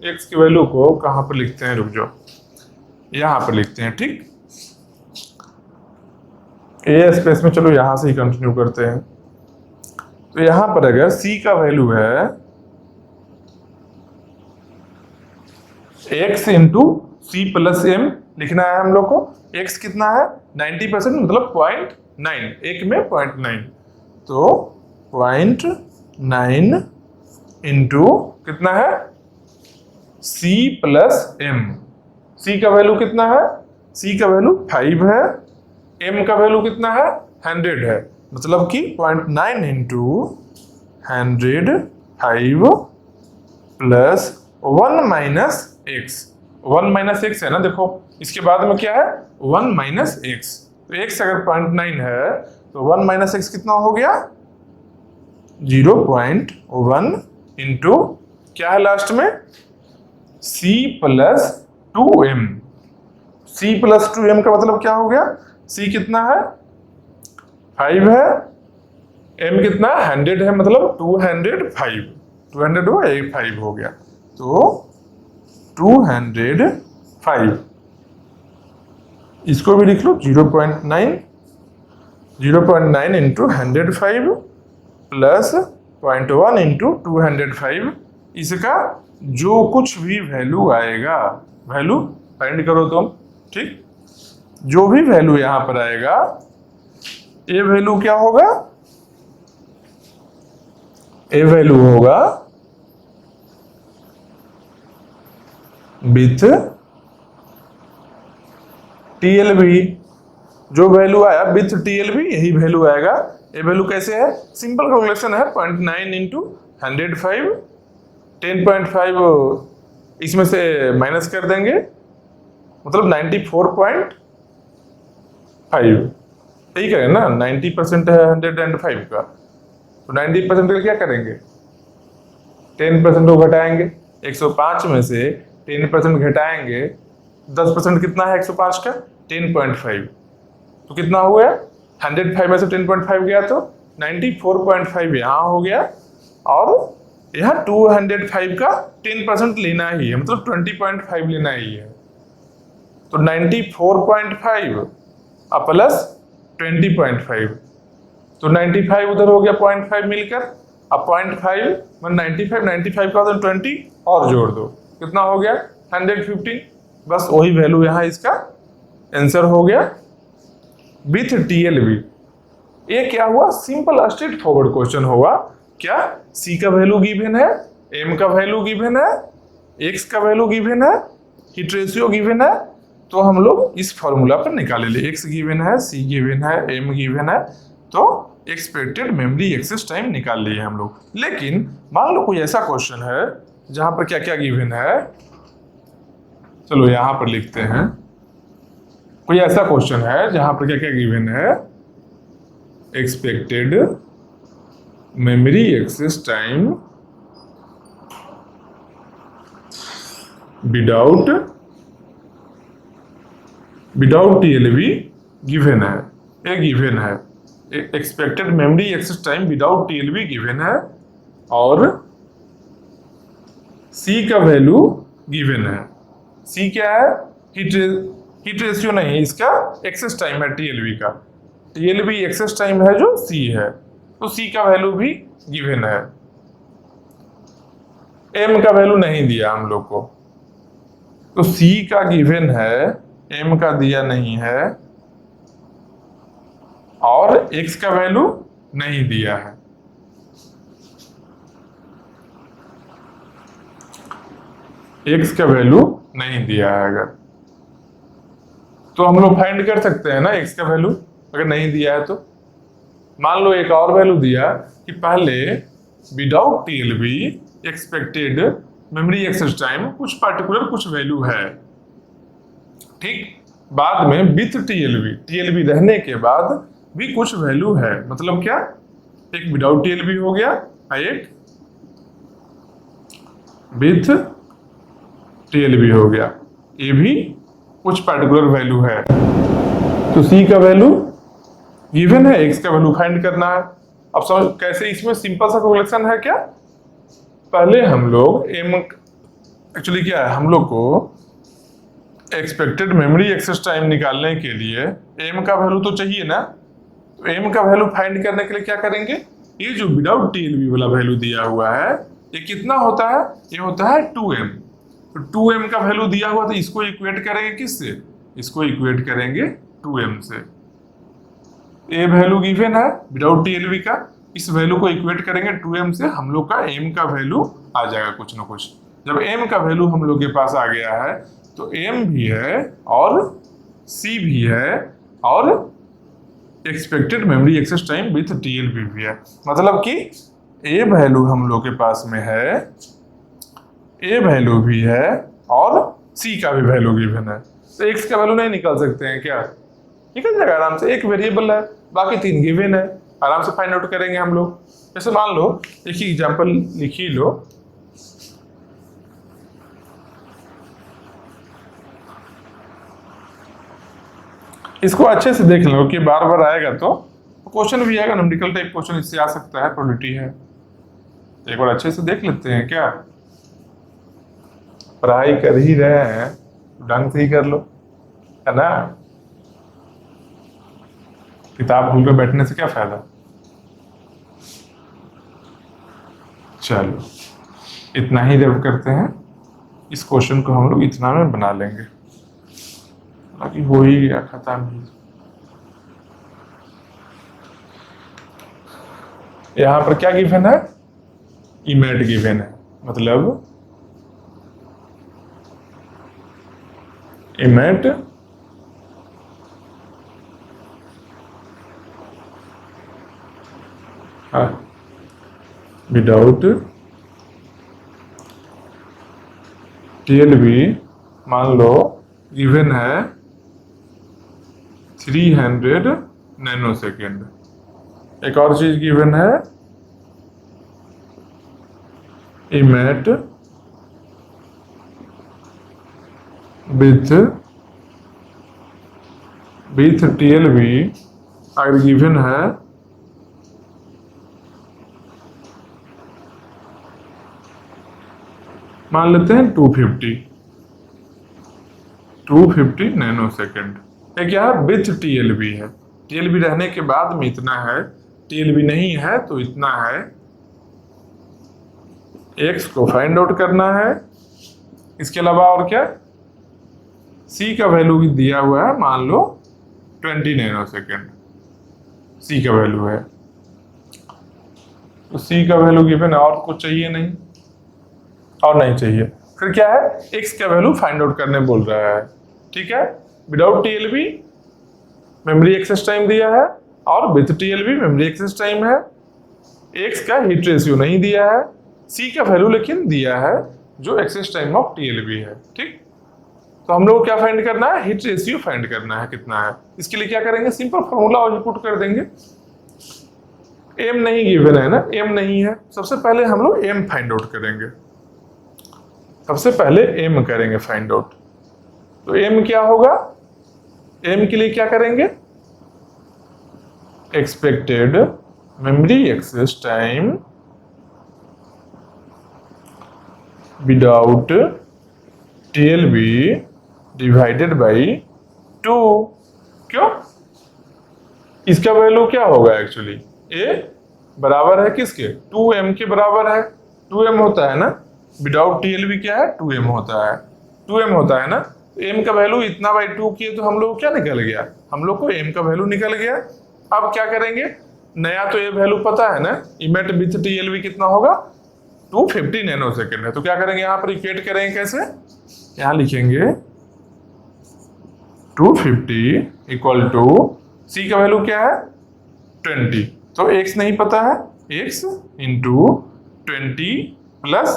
x की वैल्यू को कहाँ पर लिखते हैं, रुक जाओ, यहाँ पर लिखते हैं, ठीक, ए स्पेस में, चलो यहाँ से ही कंटिन्यू करते हैं। तो यहाँ पर अगर c का वैल्यू है x into C plus M लिखना है हम लोग को, x कितना है 90% मतलब 0.9, एक में 0.9, तो 0.9 इंटू कितना है c प्लस एम, c का वैल्यू कितना है, c का वैल्यू 5 है, m का वैल्यू कितना है 100 है, मतलब कि 0.9 into 100 5 plus 1 minus x, 1 minus x है ना, देखो इसके बाद में क्या है 1 माइनस x, तो x अगर 0.9 है तो 1 माइनस x कितना हो गया 0.1 इंटू क्या है लास्ट में c plus 2m, c plus 2m का मतलब क्या हो गया, c कितना है 5 है, m कितना 100 है, मतलब 205, 200 हो 5 हो गया, तो 205, इसको भी लिख लो 0.9 इंटू 105 प्लस 0.1 इंटू 205, इसका जो कुछ भी वैल्यू आएगा, वैल्यू फाइंड करो तुम, ठीक, जो भी वैल्यू यहां पर आएगा, ये वैल्यू क्या होगा, ये वैल्यू होगा विथ टीएलबी, जो वैल्यू आया विथ टीएलबी यही वैल्यू आएगा। ये वैल्यू कैसे है, सिंपल कैलकुलेशन है, 0.9 इंटू 105 10.5 इसमें से माइनस कर देंगे, मतलब 94.5, यही करें ना, 90% है 105 का, तो 90% का क्या करेंगे, 10% को घटाएंगे, 105 में से 10% घटाएंगे, 10% कितना है 105 का, 10.5, तो कितना हो गया, 105 में से 10.5 गया तो 94.5 यहाँ हो गया, और यहाँ 205 का 10% लेना ही है, मतलब 20.5 लेना ही है, तो 94.5 प्लस 20.5, तो 95 उधर हो गया 0.5 मिलकर, अब 0.5 में 95 का उधर 20 और जोड़ दो, कितना हो गया 115, बस वही वैल्यू यहाँ इसका आंसर हो गया विथ TLB। ये क्या हुआ, सिंपल स्ट्रेट फॉरवर्ड क्वेश्चन हुआ, क्या C का वैल्यू गिवन है, M का वैल्यू गिवन है, X का वैल्यू गिवन है, हीट रेशियो गिवन है, तो हम लोग इस फॉर्मूला पर निकाले ले, X गिवन है, C गिवन है, M गिवन है, तो एक्सपेक्टेड मेमोरी एक्सेस टाइम निकाल लिए हम लोग। लेकिन मान लो कोई ऐसा क्वेश्चन है जहां पर क्या क्या गिवन है, चलो यहां पर लिखते हैं, कोई ऐसा क्वेश्चन है जहां पर क्या क्या गिवन है, expected memory access time without TLB given है, ये गिवन है, expected memory access time without TLB given है, और C का वैल्यू गिवन है, C क्या है, हीट रेशियो नहीं, इसका एक्सेस टाइम है TLB का, TLB एक्सेस टाइम है जो C है, तो C का वैल्यू भी गिवन है, M का वैल्यू नहीं दिया हम लोग को, तो C का गिवन है, M का दिया नहीं है, और X का वैल्यू नहीं दिया है, X का वैल्यू नहीं दिया है अगर, तो हम लोग फाइंड कर सकते हैं ना X का वैल्यू, अगर नहीं दिया है तो मान लो एक और वैल्यू दिया कि पहले without TLB expected memory access time कुछ पार्टिकुलर कुछ वैल्यू है, ठीक, बाद में विथ TLB रहने के बाद भी कुछ वैल्यू है, मतलब क्या, एक विदाउट TLB हो गया, एक विथ TLB हो गया, ये भी कुछ पार्टिकुलर वैल्यू है, तो C का वैल्यू गिवन है, X का वैल्यू फाइंड करना है। अब समझ कैसे, इसमें सिंपल सा कैलकुलेशन है, क्या पहले हम लोग एक्चुअली क्या है, हम लोग को एक्सपेक्टेड मेमोरी एक्सेस टाइम निकालने के लिए M का वैल्यू तो चाहिए ना, तो M का वैल्यू फाइंड करने के लिए क्या करेंगे, ये जो विदाउट TLB वाला वैल्यू दिया हुआ है ये कितना होता है, ये होता है 2M, तो 2M का वैल्यू दिया हुआ, तो इसको इक्वेट करेंगे किससे, इसको इक्वेट करेंगे 2M से, ये वैल्यू गिवन है विदाउट TLB का, इस वैल्यू को इक्वेट करेंगे 2M से, हम लोग का M का वैल्यू आ जाएगा कुछ ना कुछ। जब M का वैल्यू हम लोग के पास आ गया है तो M भी है और C भी है और expected memory access time with TLB भी है, मतलब कि A वैल्यू हम लोग के पास में है, A वैल्यू भी है और C का भी वैल्यू गिवन है, तो X का वैल्यू नहीं निकाल सकते हैं क्या, निकल जाएगा आराम से, एक वेरिएबल है बाकी 3 गिवन है, आराम से फाइंड आउट करेंगे हम लोग। जैसे मान लो एक ही एग्जांपल लिख ही लो, इसको अच्छे से देख लो कि बार बार आएगा तो क्वेश्चन भी आएगा, न्यूमेरिकल टाइप क्वेश्चन इससे आ सकता है, प्रोबेबिलिटी है, एक बार अच्छे से देख लेते हैं, क्या पढ़ाई कर ही रहे हैं ढंग से ही कर लो, है ना, किताब भूल कर बैठने से क्या फायदा। चलो इतना ही रेव करते हैं, इस क्वेश्चन को हम लोग इतना में बना लेंगे, बाकी हो ही गया खत्म ही। यहां पर क्या गिवन है, इमेट गिवन है, मतलब इमेट विदाउट TLB मान लो गिवन है 300 नैनोसेकेंड। एक और चीज गिवन है इमेट विथ TLB अगर गिवन है मान लेते हैं 250 नैनोसेकेंड। एक यहाँ विथ TLB है, TLB रहने के बाद में इतना है, TLB नहीं है तो इतना है। x को फाइंड आउट करना है। इसके अलावा और क्या, c का वैल्यू दिया हुआ है, मान लो 20 नैनोसेकेंड c का वैल्यू है, तो c का वैल्यू गिवन है, और कुछ चाहिए नहीं, और नहीं चाहिए। फिर क्या है, x का वैल्यू फाइंड आउट करने बोल रहा है, ठीक है। Without TLB memory access time दिया है और with TLB memory access time है। x का हिट रेशियो नहीं दिया है, c का वैल्यू लेकिन दिया है जो एक्सेस टाइम ऑफ TLB है, ठीक। तो हम लोग को क्या फाइंड करना है, हिट रेशियो फाइंड करना है कितना है। इसके लिए क्या करेंगे, सिंपल फॉर्मूला और इनपुट कर देंगे। m नहीं गिवन है ना, m नहीं है, सबसे पहले हम लोग m फाइंड आउट करेंगे, सबसे पहले m करेंगे फाइंड आउट। तो m क्या होगा, m के लिए क्या करेंगे, expected memory access time without TLB divided by 2। क्यों, इसका वैल्यू क्या होगा, एक्चुअली a बराबर है किसके, 2m के बराबर है, 2m होता है ना, विदाउट TLB क्या है, 2m होता है, 2m होता है ना। m का वैल्यू इतना बाई 2 किए तो हम लोग क्या निकल गया, हम लोग को m का वैल्यू निकल गया। अब क्या करेंगे, नया तो ये वैल्यू पता है ना, इमेट विथ TLB कितना होगा, 250 नैनोसेकेंड है। तो क्या करेंगे, यहाँ पर इक्वेट करेंगे कैसे, यहाँ लिखेंगे 250 इक्वल टू c का वैल्यू क्या है 20, तो x नहीं पता है, x इंटू 20 प्लस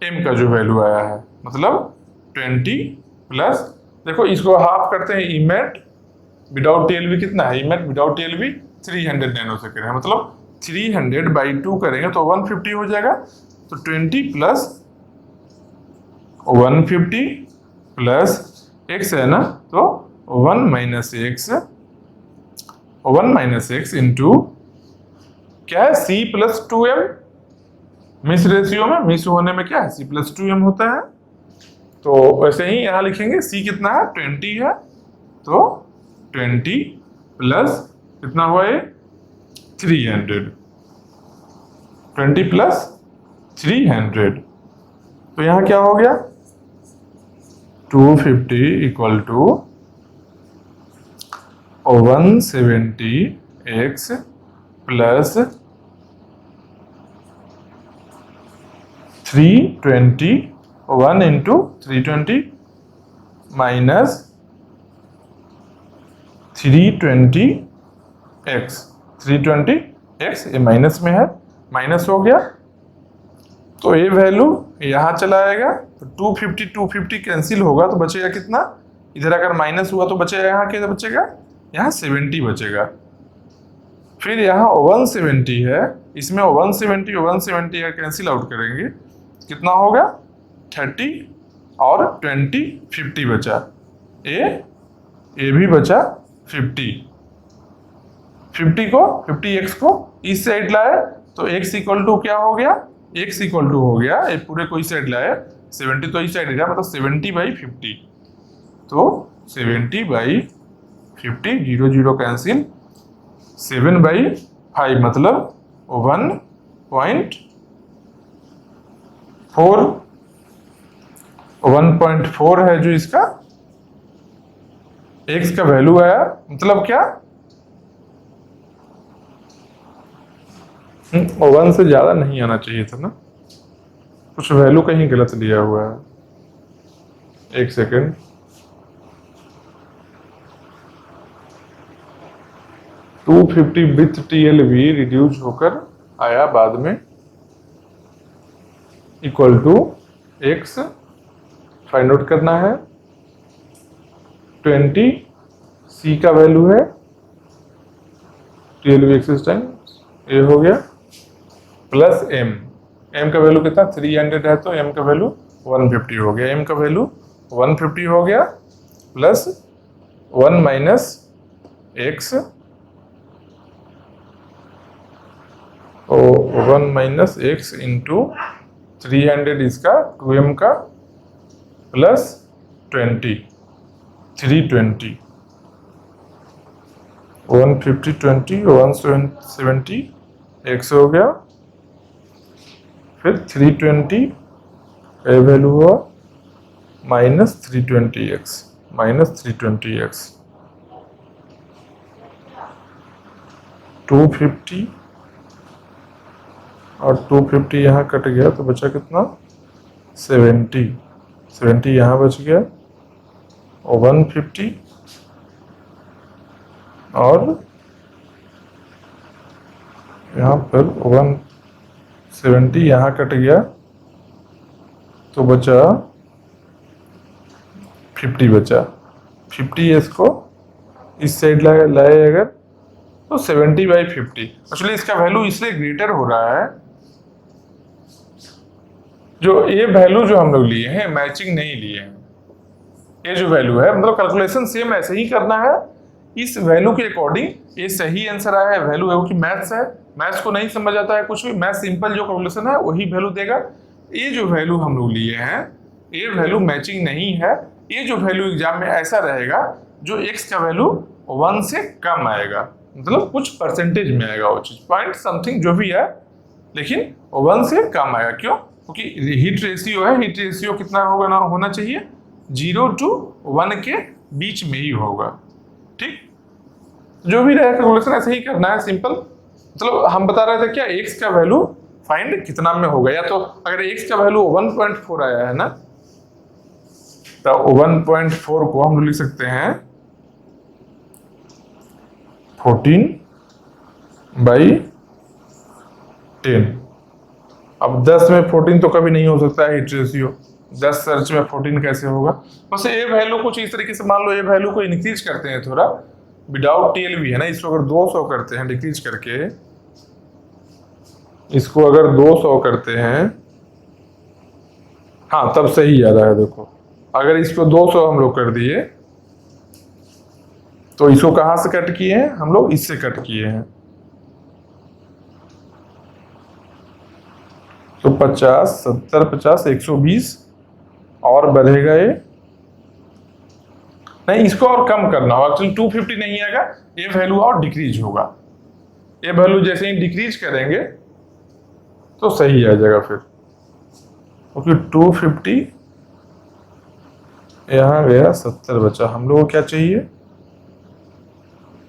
m का जो वैल्यू आया है, मतलब 20 प्लस, देखो इसको हाफ करते हैं, इमेट विदाउट TLB कितना है, इमेट विदाउट TLB 300 नैनोसेकेंड है, मतलब 300 बाई 2 करेंगे तो 150 हो जाएगा। तो 20 प्लस 150 प्लस x है ना, तो 1 माइनस x इंटू क्या है, c plus 2m, miss ratio में मिस होने में क्या है, c प्लस 2m होता है। तो वैसे ही यहाँ लिखेंगे c कितना है 20 है, तो 20 प्लस कितना हुआ ये 300, 20 प्लस 300, तो यहाँ क्या हो गया 250 equal to 170x plus 320, 1 into 320 minus 320x, 320x ये माइनस में है, माइनस हो गया, तो ये वैल्यू यहाँ चला आएगा, तो 250 कैंसिल होगा तो बचेगा कितना, इधर अगर माइनस हुआ तो बचेगा यहाँ क्या बचेगा, यहाँ 70 बचेगा। फिर यहाँ 170 है, इसमें 170 का कैंसिल आउट करेंगे, कितना होगा 30 और 20 50 बचा, ए भी बचा 50 को 50x को इस साइड लाए तो x इक्वल टू क्या हो गया, x इक्वल टू हो गया ये पूरे को इस साइड लाए 70 तो इस साइड गया, मतलब 70/50, तो 70/50 0 0 कैंसिल, 7/5 मतलब 1.4 है जो इसका x का वैल्यू आया, मतलब क्या 1 से ज्यादा नहीं आना चाहिए था ना, कुछ वैल्यू कहीं गलत लिया हुआ है, एक second, to 250 with TLB reduce होकर आया बाद में equal to x find out करना है। 20 सी का वैल्यू है 12 एक्सेस टाइम, ये हो गया, प्लस एम का वैल्यू कितना 300 है, तो एम का वैल्यू 150 हो गया। एम का वैल्यू 150 हो गया, प्लस 1 माइनस एक्स, और 1 माइनस एक्स इंटू 300 इसका 2m का, प्लस 20 320, 150 20 170 एक्स हो गया, फिर 320 का वैल्यू हुआ माइनस 320x, माइनस 320x, 250 और 250 यहाँ कट गया तो बचा कितना 70 यहाँ बच गया, और 150 और यहाँ पर 170 यहाँ कट गया तो बचा 50 बचा। 50 इसको इस साइड लाए अगर तो 70/50। एक्चुअली इसका वैल्यू इसलिए ग्रेटर हो रहा है, जो ये वैल्यू जो हम लोग लिए हैं मैचिंग नहीं लिए हैं। ये जो वैल्यू है मतलब कैलकुलेशन सेम ऐसे ही करना है, इस वैल्यू के अकॉर्डिंग ये सही आंसर आया है। वैल्यू है कि मैथ्स है, मैथ्स को नहीं समझ आता है कुछ भी, मैथ सिंपल जो कैलकुलेशन है वही वैल्यू देगा। ये जो वैल्यू हम लोग लिए हैं ये वैल्यू मैचिंग नहीं है। ये जो वैल्यू एग्जाम में ऐसा रहेगा जो x का वैल्यू 1 से कम आएगा, मतलब कुछ परसेंटेज में आएगा वो चीज, पॉइंट समथिंग जो भी है, लेकिन 1 से कम आएगा। क्यों? क्योंकि हीट रेशियो है, हीट रेशियो कितना होगा ना होना चाहिए 0 to 1 के बीच में ही होगा। ठीक, जो भी रहेगा कैलकुलेशन ऐसे ही करना है सिंपल। मतलब हम बता रहे थे क्या x का वैल्यू फाइंड कितना में होगा, या तो अगर x का वैल्यू 1.4 आया है ना तो 1.4 को हम लोग लिख सकते हैं 14/10। अब 10 में 14 तो कभी नहीं हो सकता है हीट रेशियो, 10 सर्च में 14 कैसे होगा। बस ये वैल्यू कुछ इस तरीके से मान लो, ये वैल्यू को इंक्रीज करते हैं थोड़ा विदाउट टीएलबी है ना, इसको अगर 200 करते हैं डिक्रीज करके, इसको अगर 200 करते हैं, हाँ तब सही आ रहा है। देखो अगर इसको 200 हम लोग कर दिए तो इसको कहां से कट किए हैं हम लोग, इससे कट किए हैं, तो 50 70 50 120 और बढ़ेगा ये नहीं, इसको और कम करना होगा। एक्चुअली 250 नहीं आएगा, ये वैल्यू और डिक्रीज होगा। ये वैल्यू जैसे ही डिक्रीज करेंगे तो सही आ जाएगा फिर, क्योंकि 250 यहाँ गया 70 बचा। हम लोगों को क्या चाहिए,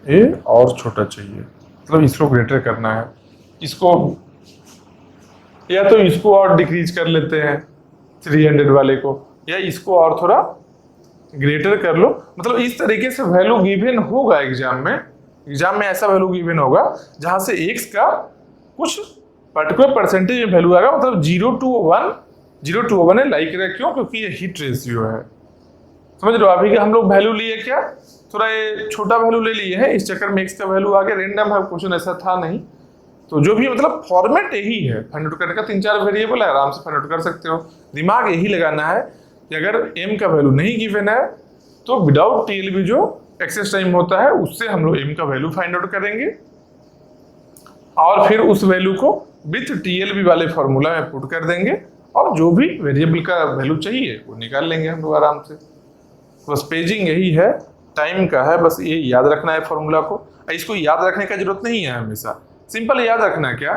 ये और छोटा चाहिए, मतलब इसको ग्रेटर करना है। इसको या तो इसको और डिक्रीज कर लेते हैं 300 वाले को, या इसको और थोड़ा ग्रेटर कर लो। मतलब इस तरीके से वैल्यू गिवन होगा एग्जाम में ऐसा वैल्यू गिवन होगा जहां से x का कुछ पर्टिकुलर परसेंटेज में वैल्यू आएगा, मतलब 0 to 1 है लाइक रहे। क्यों? क्योंकि ये हीट रेशियो है, समझ लो। अभी हम लोग वैल्यू लिए क्या, थोड़ा ये छोटा वैल्यू ले लिए हैं, इस चक्कर में x का वैल्यू आ गया। रेंडम है क्वेश्चन, ऐसा था नहीं, तो जो भी मतलब फॉर्मेट यही है फाइंड आउट करने का। 3-4 वेरिएबल है, आराम से फाइंड आउट कर सकते हो। दिमाग यही लगाना है कि अगर m का वैल्यू नहीं गिवन है तो विदाउट टीएलबी जो एक्सेस टाइम होता है उससे हम लोग m का वैल्यू फाइंड आउट करेंगे, और फिर उस वैल्यू को विथ टीएलबी वाले फॉर्मूला में पुट कर देंगे, और जो भी वेरिएबल का वैल्यू चाहिए वो निकाल लेंगे हम लोग आराम से। बस पेजिंग यही है, टाइम का है, बस ये याद रखना है फॉर्मूला को। इसको याद रखने का जरूरत नहीं है हमेशा, सिंपल याद रखना है क्या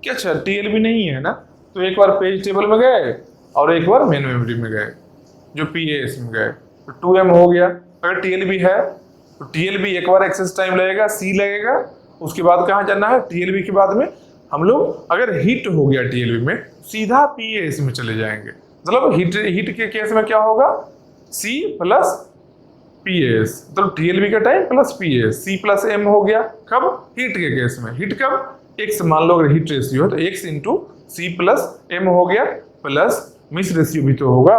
अच्छा टीएलबी नहीं है ना, तो एक बार पेज टेबल में गए और एक बार मेन मेमोरी में गए, जो पीएस में गए, तो 2m हो गया। अगर टीएलबी है तो टीएलबी एक बार एक्सेस टाइम लगेगा, सी लगेगा, उसके बाद कहाँ जाना है, टीएलबी के बाद में हम लोग अगर हिट हो गया टीएलबी में सीधा पीएस में चले जाएंगे। मतलब हिट के केस में क्या होगा, C प्लस पीएस, मतलब टीएलबी का time plus PS, C plus M हो गया। कब? हिट के केस में। हिट कब? x मान लो अगर हिट रेशियो है तो x into C plus M हो गया, प्लस मिस रेशियो भी तो होगा,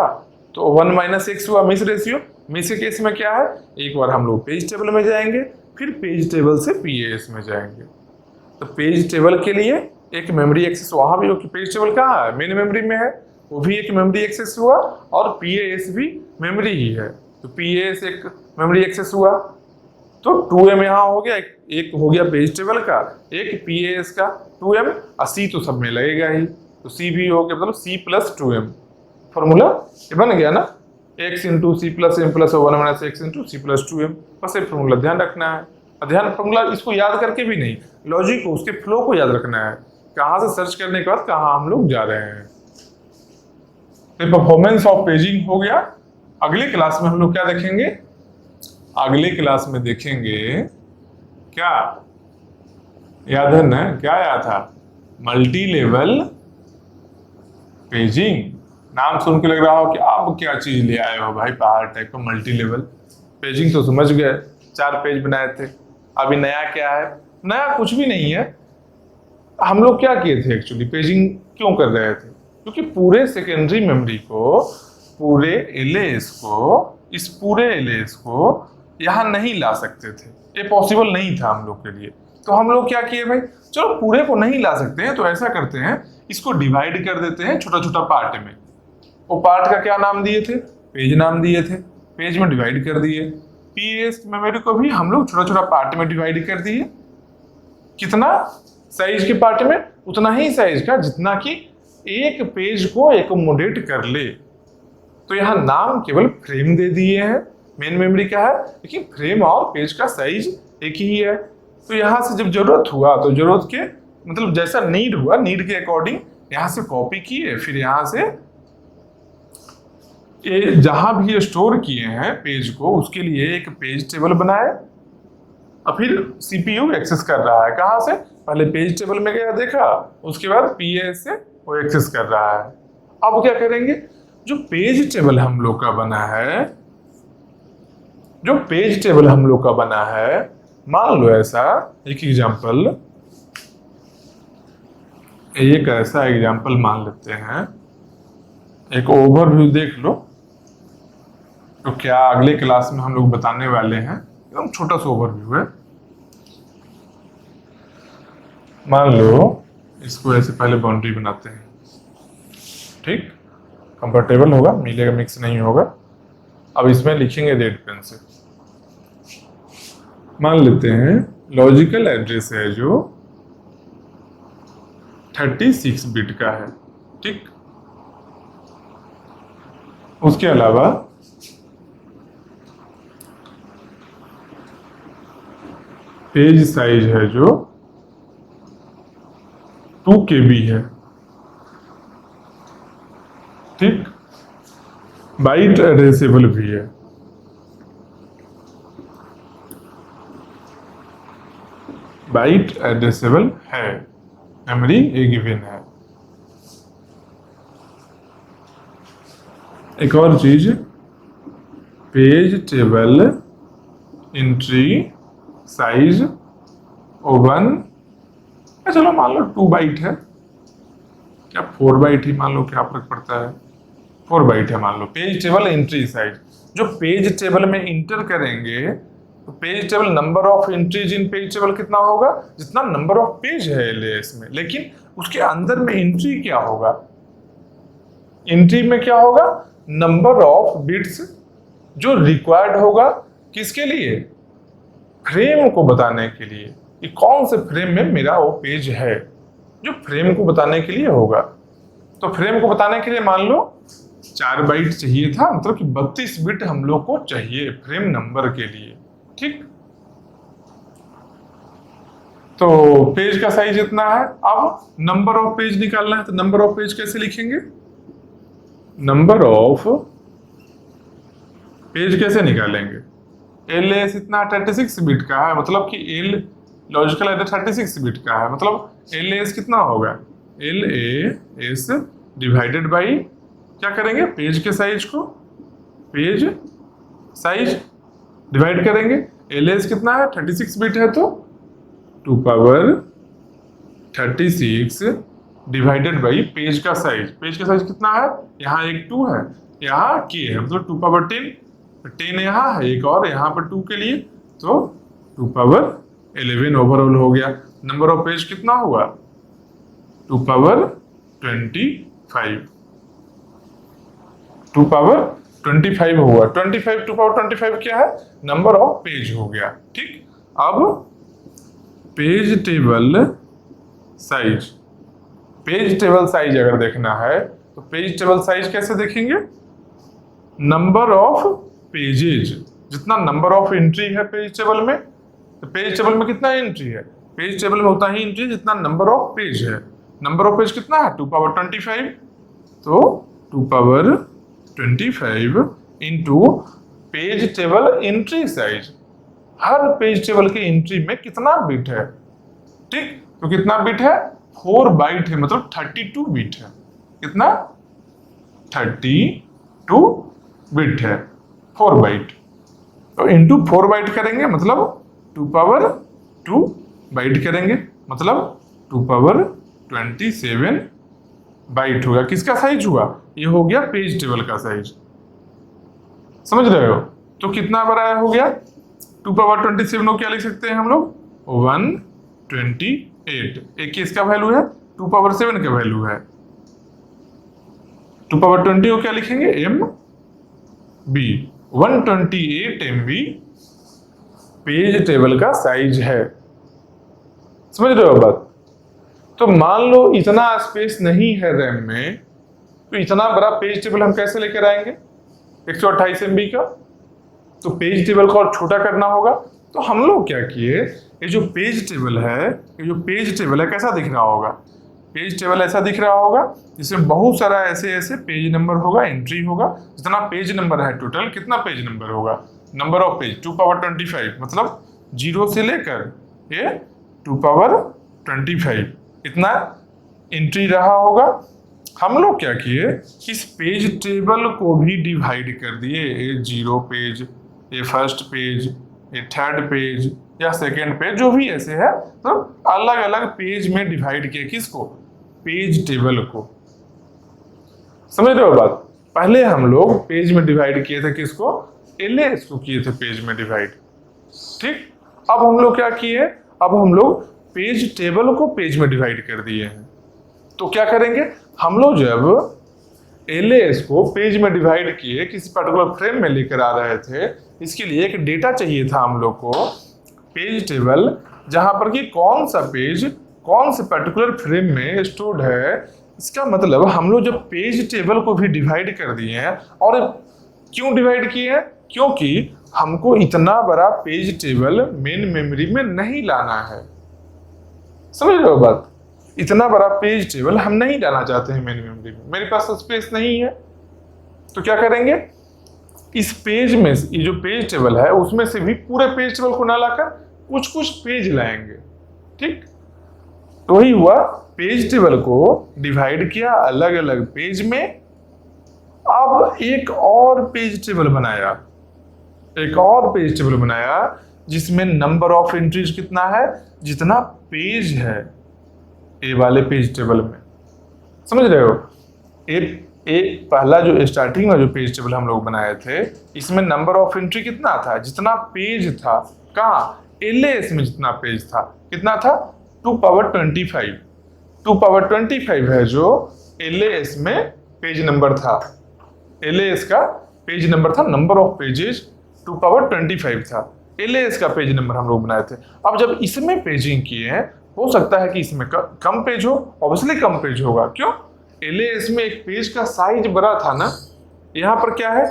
तो 1 माइनस एक्स हुआ मिस रेशियो। मिस के केस में क्या है, एक बार हम लोग पेज टेबल में जाएंगे, फिर पेज टेबल से पीएएस में जाएंगे। तो पेज टेबल के लिए एक मेमोरी एक्सेस वहां भी हो कि पेज टेबल कहाँ है, मेन मेमोरी में है, वो भी एक मेमोरी एक्सेस हुआ, और पीएएस भी मेमोरी ही है, तो पीएएस एक मेमोरी एक्सेस हुआ। तो 2m यहाँ हो गया, एक हो गया पेज टेबल का, एक पीएएस का 2m, और सी तो सब में लगेगा ही, तो सी भी हो गया, मतलब c प्लस 2m। फॉर्मूला ये बन गया ना, x into C plus M plus 1 minus x into C plus 2m। बस ये फॉर्मूला ध्यान रखना है, और ध्यान फॉर्मूला इसको याद करके भी नहीं, लॉजिक को, उसके फ्लो को याद रखना है, कहाँ से सर्च करने के बाद कहाँ हम लोग जा रहे हैं। तो परफॉर्मेंस ऑफ पेजिंग हो गया। अगले क्लास में हम लोग क्या देखेंगे, अगले क्लास में देखेंगे क्या, याद है ना, क्या याद था, मल्टी लेवल पेजिंग। नाम सुन के लग रहा हो कि आप क्या चीज ले आए हो भाई, पहाड़ टाइप का मल्टी लेवल पेजिंग, तो समझ गए, 4 पेज बनाए थे। अभी नया क्या है, नया कुछ भी नहीं है। हम लोग क्या किए थे एक्चुअली, पेजिंग क्यों कर रहे थे, क्योंकि पूरे सेकेंडरी मेमोरी को, पूरे एलएएस को, इस पूरे एलएएस को यहाँ नहीं ला सकते थे, ये पॉसिबल नहीं था हम लोग के लिए। तो हम लोग क्या किए भाई, चलो पूरे को नहीं ला सकते हैं तो ऐसा करते हैं, इसको डिवाइड कर देते हैं छोटा छोटा पार्ट में। वो पार्ट का क्या नाम दिए थे, पेज नाम दिए थे, पेज में डिवाइड कर दिए। पीएस मेमोरी को भी हम लोग छोटा छोटा पार्ट में डिवाइड कर दिए। कितना साइज के पार्ट में, उतना ही साइज का जितना कि एक पेज को एकोमोडेट कर ले। तो यहाँ नाम केवल फ्रेम दे दिए हैं, मेन मेमोरी का है, लेकिन फ्रेम और पेज का साइज एक ही है। तो यहाँ से जब जरूरत हुआ तो जरूरत के, मतलब जैसा नीड हुआ, नीड के अकॉर्डिंग यहाँ से कॉपी किए, फिर यहाँ से ये जहां भी स्टोर किए हैं पेज को, उसके लिए एक पेज टेबल बनाए, और फिर सीपीयू एक्सेस कर रहा है कहां से, पहले पेज टेबल में गया देखा, उसके बाद पीएस से वो एक्सेस कर रहा है। अब क्या करेंगे, जो पेज टेबल हम लोग का बना है, जो पेज टेबल हम लोग का बना है, मान लो ऐसा एक एग्जांपल, एक ऐसा एग्जांपल मान लेते हैं, एक ओवरव्यू देख लो। तो क्या अगले क्लास में हम लोग बताने वाले हैं, एकदम छोटा सा ओवरव्यू है। मान लो इसको ऐसे पहले बाउंड्री बनाते हैं, ठीक, कंफर्टेबल होगा, मिलेगा मिक्स नहीं होगा। अब इसमें लिखेंगे रेड पेन से। मान लेते हैं लॉजिकल एड्रेस है जो 36 बिट का है, ठीक। उसके अलावा पेज साइज है जो 2 KB है, ठीक। बाइट एड्रेसेबल भी है, बाइट एड्रेसेबल है, मेमोरी ए गिवन है। एक और चीज, पेज टेबल एंट्री साइज 1, चलो मान लो 2 बाइट है, क्या 4 बाइट ही मान लो, क्या फर्क पड़ता है, 4 बाइट है मान लो। पेज टेबल एंट्री साइज, जो पेज टेबल में इंटर करेंगे, तो page table number of entries in page table कितना होगा, जितना नंबर ऑफ पेज है एलएएस में, लेकिन उसके अंदर में एंट्री क्या होगा, एंट्री में क्या होगा, नंबर ऑफ बिट्स जो रिक्वायर्ड होगा, किसके लिए, फ्रेम को बताने के लिए, कि कौन से फ्रेम में मेरा वो पेज है, जो फ्रेम को बताने के लिए होगा। तो फ्रेम को बताने के लिए मान लो 4 बाइट चाहिए था, मतलब कि 32 बिट हम लोग को चाहिए फ्रेम नंबर के लिए, ठीक। तो पेज का साइज इतना है। अब नंबर ऑफ पेज निकालना है, तो नंबर ऑफ पेज कैसे लिखेंगे, नंबर ऑफ पेज कैसे निकालेंगे, एलएएस इतना 36 बिट का है, मतलब कि एल लॉजिकल एड्रेस 36 बिट का है, मतलब एलएएस कितना होगा, एलएएस डिवाइडेड बाई, क्या करेंगे, पेज के साइज को, पेज साइज डिवाइड करेंगे, एलएएस कितना है 36 बिट है, तो 2 पावर 36 डिवाइडेड बाई पेज का साइज, पेज का साइज कितना है, यहाँ एक 2 है, यहाँ के है, मतलब 2 पावर 10, 10 यहाँ है, एक और यहाँ पर 2 के लिए, तो 2 पावर 11 ओवरऑल हो गया। नंबर ऑफ पेज कितना हुआ? 2 पावर 25, 2 पावर 25 हुआ। 25 2 पावर 25 क्या है? नंबर ऑफ पेज हो गया। ठीक, अब page table size, page table size अगर देखना है तो पेज टेबल साइज कैसे देखेंगे? नंबर ऑफ पेजेज, जितना नंबर ऑफ एंट्री है पेज टेबल में, तो पेज टेबल में कितना एंट्री है? पेज टेबल में उतना ही एंट्री जितना नंबर ऑफ पेज है। नंबर ऑफ पेज कितना है? 2 पावर 25, तो 2 power 25 into page table entry size. हर पेज टेबल के एंट्री में कितना बिट है? ठीक, तो कितना बिट है? 4 बाइट है, मतलब 32 बिट है। कितना? 32 बिट है, 4 बाइट। तो इंटू 4 बाइट करेंगे, मतलब 2 पावर 2 बाइट करेंगे, मतलब 2 पावर 27 बाइट होगा। किसका साइज हुआ? ये हो गया पेज टेबल का साइज। समझ रहे हो? तो कितना बड़ा हो गया? 2 पावर 27 को क्या लिख सकते हैं हम लोग? 128। एक किसका वैल्यू है? 2 पावर 7 का वैल्यू है। 2 पावर 20 को क्या लिखेंगे? M B. 128 MB page table का साइज है। समझ रहे हो बात? तो मान लो इतना स्पेस नहीं है रैम में, तो इतना बड़ा पेज टेबल हम कैसे लेकर आएंगे 128 MB का? तो पेज टेबल को और छोटा करना होगा। तो हम लोग क्या किए, ये जो पेज टेबल है, ये जो पेज टेबल है कैसा दिख रहा होगा? पेज टेबल ऐसा दिख रहा होगा जिसमें बहुत सारा ऐसे ऐसे पेज नंबर होगा, एंट्री होगा। जितना पेज नंबर है टोटल, कितना पेज नंबर होगा? नंबर ऑफ पेज 2 पावर 25, मतलब 0 से लेकर ये 2 पावर 25 इतना एंट्री रहा होगा। हम लोग क्या किए, इस पेज टेबल को भी डिवाइड कर दिए। ये 0 पेज, ये फर्स्ट पेज, ये थर्ड पेज या सेकेंड पेज, जो भी ऐसे है, तो अलग अलग पेज में डिवाइड किए। किसको? पेज टेबल को। समझ रहे हो बात? पहले हम लोग पेज में डिवाइड किए थे, किसको? एलएस को किए थे पेज में डिवाइड। ठीक, अब हम लोग क्या किए, अब हम लोग पेज टेबल को पेज में डिवाइड कर दिए हैं। तो क्या करेंगे हम लोग, जब एलएस को पेज में डिवाइड किए, किसी पर्टिकुलर फ्रेम में लेकर आ रहे थे, इसके लिए एक डेटा चाहिए था हम लोग को, पेज टेबल, जहां पर कि कौन सा पेज कौन से पर्टिकुलर फ्रेम में स्टोर्ड है। इसका मतलब हम लोग जब पेज टेबल को भी डिवाइड कर दिए हैं, और क्यों डिवाइड किए हैं? क्योंकि हमको इतना बड़ा पेज टेबल मेन मेमोरी में नहीं लाना है। समझ रहे हो बात? इतना बड़ा पेज टेबल हम नहीं लाना चाहते हैं मेन मेमोरी में, मेरे पास स्पेस नहीं है। तो क्या करेंगे, इस पेज में, ये जो पेज टेबल है उसमें से भी पूरे पेज टेबल को ना लाकर कुछ कुछ पेज लाएंगे। ठीक, तो ही हुआ, पेज टेबल को डिवाइड किया अलग अलग पेज में। अब एक और पेज टेबल बनाया, एक और पेज टेबल बनाया जिसमें नंबर ऑफ एंट्रीज कितना है, जितना पेज है ए वाले पेज टेबल में। समझ रहे हो? एक पहला जो स्टार्टिंग में जो पेज टेबल हम लोग बनाए थे, इसमें नंबर ऑफ एंट्री कितना था, जितना पेज था। कहाँ? एलएस में जितना पेज था, कितना था? 2 पावर 25। 2 पावर 25 है जो एलएस में पेज नंबर था। एलएस का पेज नंबर था, नंबर ऑफ पेजेस 2 पावर 25 था। एलएस का पेज नंबर हम लोग बनाए थे। अब जब इसमें पेजिंग किए हैं, हो सकता है कि इसमें कम पेज हो, ऑब्वियसली कम पेज होगा। क्यों? एलएस में एक पेज का साइज बड़ा था ना। यहाँ पर क्या है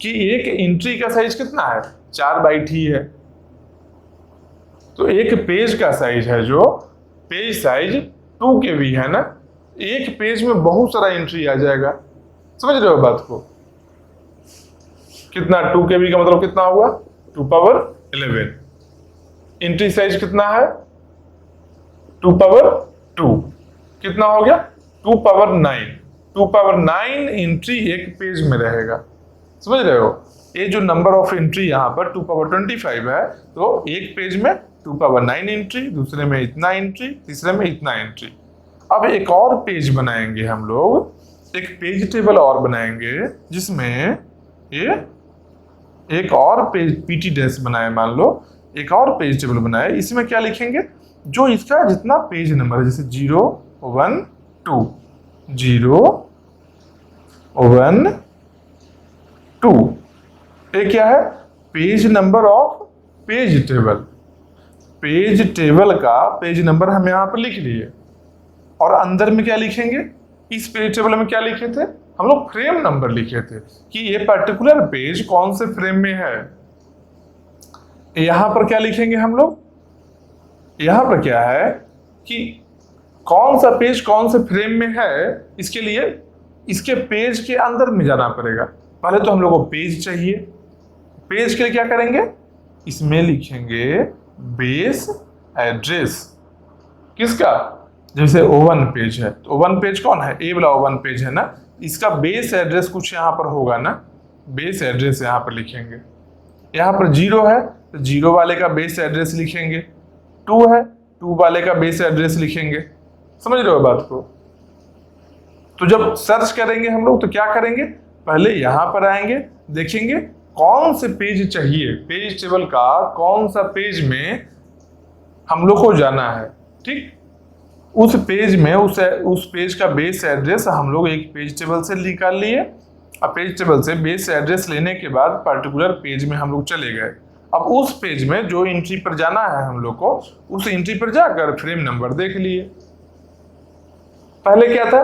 कि एक एंट्री का साइज कितना है? 4 बाइट ही है। तो एक पेज का साइज है जो पेज साइज 2 KB है ना, एक पेज में बहुत सारा एंट्री आ जाएगा। समझ रहे हो बात को? कितना 2 KB का मतलब कितना हुआ? 2 पावर 11। एंट्री साइज कितना है? 2 पावर 2। कितना हो गया? 2 पावर 9। 2 पावर 9 एंट्री एक पेज में रहेगा। समझ रहे हो? ये जो नंबर ऑफ एंट्री यहाँ पर 2 पावर 25 है, तो एक पेज में 2 पावर 9 एंट्री, दूसरे में इतना एंट्री, तीसरे में इतना एंट्री। अब एक और पेज बनाएंगे हम लोग, एक पेज टेबल और बनाएंगे जिसमें ये एक और पेज पीटी डैश बनाए, मान लो एक और पेज टेबल बनाए, इसमें क्या लिखेंगे, जो इसका जितना पेज नंबर है, जैसे 0 1 2 0 1 2, ये क्या है, page number of page table. Page table का पेज नंबर हम यहाँ पर लिख लिए, और अंदर में क्या लिखेंगे, इस पेज टेबल में क्या लिखे थे हम लोग, फ्रेम नंबर लिखे थे कि ये पर्टिकुलर पेज कौन से फ्रेम में है। यहां पर क्या लिखेंगे हम लोग, यहां पर क्या है कि कौन सा पेज कौन से फ्रेम में है, इसके लिए इसके पेज के अंदर में जाना पड़ेगा। पहले तो हम लोग को पेज चाहिए, पेज के लिए क्या करेंगे, इसमें लिखेंगे बेस एड्रेस किसका, जैसे O1 पेज है तो O1 पेज कौन है, ए वाला O1 पेज है ना, इसका बेस एड्रेस कुछ यहाँ पर होगा ना, बेस एड्रेस यहाँ पर लिखेंगे। यहाँ पर 0 है तो 0 वाले का बेस एड्रेस लिखेंगे, 2 है 2 वाले का बेस एड्रेस लिखेंगे। समझ रहे हो बात को। तो जब सर्च करेंगे हम लोग तो क्या करेंगे, पहले यहाँ पर आएंगे, देखेंगे कौन से पेज चाहिए, पेज टेबल का कौन सा पेज में हम लोग को जाना है, ठीक, उस पेज में उस पेज का बेस एड्रेस हम लोग एक पेज टेबल से निकाल लिए। अब पेज टेबल से बेस एड्रेस लेने के बाद पर्टिकुलर पेज में हम लोग चले गए। अब उस पेज में जो एंट्री पर जाना है हम लोग को, उस एंट्री पर जाकर फ्रेम नंबर देख लिए। पहले क्या था,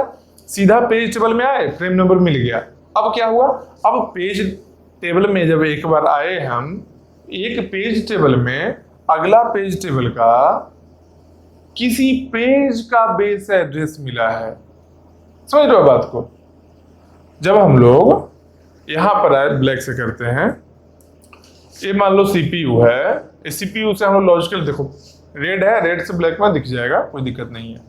सीधा पेज टेबल में आए, फ्रेम नंबर मिल गया। अब क्या हुआ, अब पेज टेबल में जब एक बार आए हम, एक पेज टेबल में अगला पेज टेबल का किसी पेज का बेस एड्रेस मिला है। समझ रहे हो बात को। जब हम लोग यहां पर आए, ब्लैक से करते हैं, ये मान लो CPU है, इस CPU से हम लोग लॉजिकल, देखो रेड है, रेड से ब्लैक में दिख जाएगा, कोई दिक्कत नहीं है।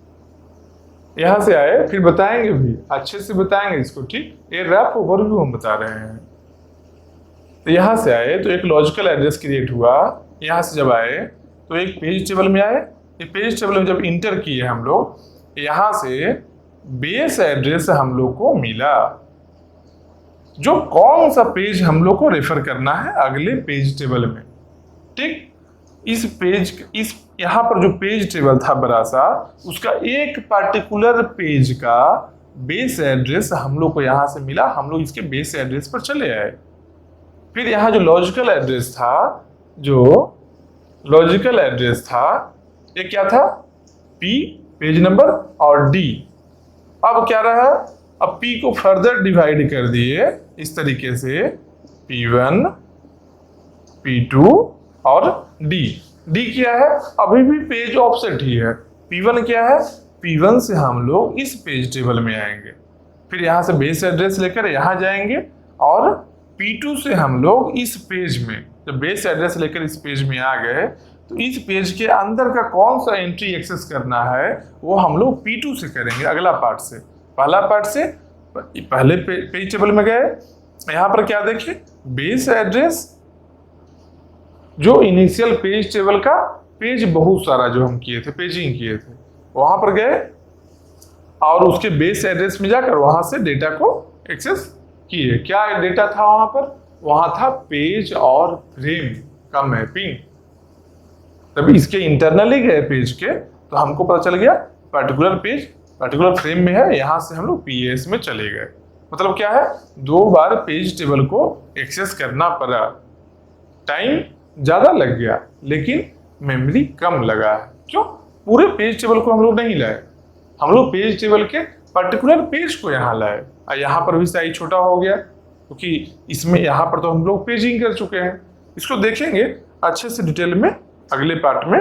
यहां से आए, फिर बताएंगे भी, अच्छे से बताएंगे इसको, ठीक, ये रैप ओवरव्यू हम बता रहे हैं। तो यहां से आए तो एक लॉजिकल एड्रेस क्रिएट हुआ। यहां से जब आए तो एक पेज टेबल में आए, ये पेज टेबल में जब इंटर किए हम लोग, यहां से बेस एड्रेस हम लोग को मिला, जो कौन सा पेज हम लोग को रेफर करना है अगले पेज टेबल में, ठीक। इस यहां पर जो पेज टेबल था बड़ा सा, उसका एक पार्टिकुलर पेज का बेस एड्रेस हम लोग को यहां से मिला, हम लोग इसके बेस एड्रेस पर चले आए। फिर यहां जो लॉजिकल एड्रेस था, ये क्या था, P पेज नंबर और D। अब क्या रहा, अब P को फर्दर डिवाइड कर दिए इस तरीके से, P1 P2 और D। D क्या है, अभी भी पेज ऑफसेट ही है। P1 क्या है, P1 से हम लोग इस पेज टेबल में आएंगे, फिर यहां से बेस एड्रेस लेकर यहां जाएंगे, और P2 से हम लोग इस पेज में, जब बेस एड्रेस लेकर इस पेज में आ गए तो इस पेज के अंदर का कौन सा एंट्री एक्सेस करना है वो हम लोग P2 से करेंगे, अगला पार्ट से। पहला पार्ट से पहले पेज टेबल में गए, यहां पर क्या देखिए, बेस एड्रेस, जो इनिशियल पेज टेबल का पेज बहुत सारा जो हम किए थे, पेजिंग किए थे, वहां पर गए और उसके बेस एड्रेस में जाकर वहां से डेटा को एक्सेस किए। क्या डेटा था वहां पर, वहां था पेज और फ्रेम का मैपिंग। तभी इसके इंटरनली गए पेज के, तो हमको पता चल गया पर्टिकुलर पेज पर्टिकुलर फ्रेम में है, यहां से हम लोग PAS में चले गए। मतलब क्या है, 2 बार पेज टेबल को एक्सेस करना पड़ा, टाइम ज्यादा लग गया लेकिन मेमोरी कम लगा। क्यों, पूरे पेज टेबल को हम लोग नहीं लाए, हम लोग पेज टेबल के पर्टिकुलर पेज को यहाँ लाए। यहाँ पर भी साइज छोटा हो गया क्योंकि इसमें यहाँ पर तो हम लोग पेजिंग कर चुके हैं। इसको देखेंगे अच्छे से डिटेल में अगले पार्ट में।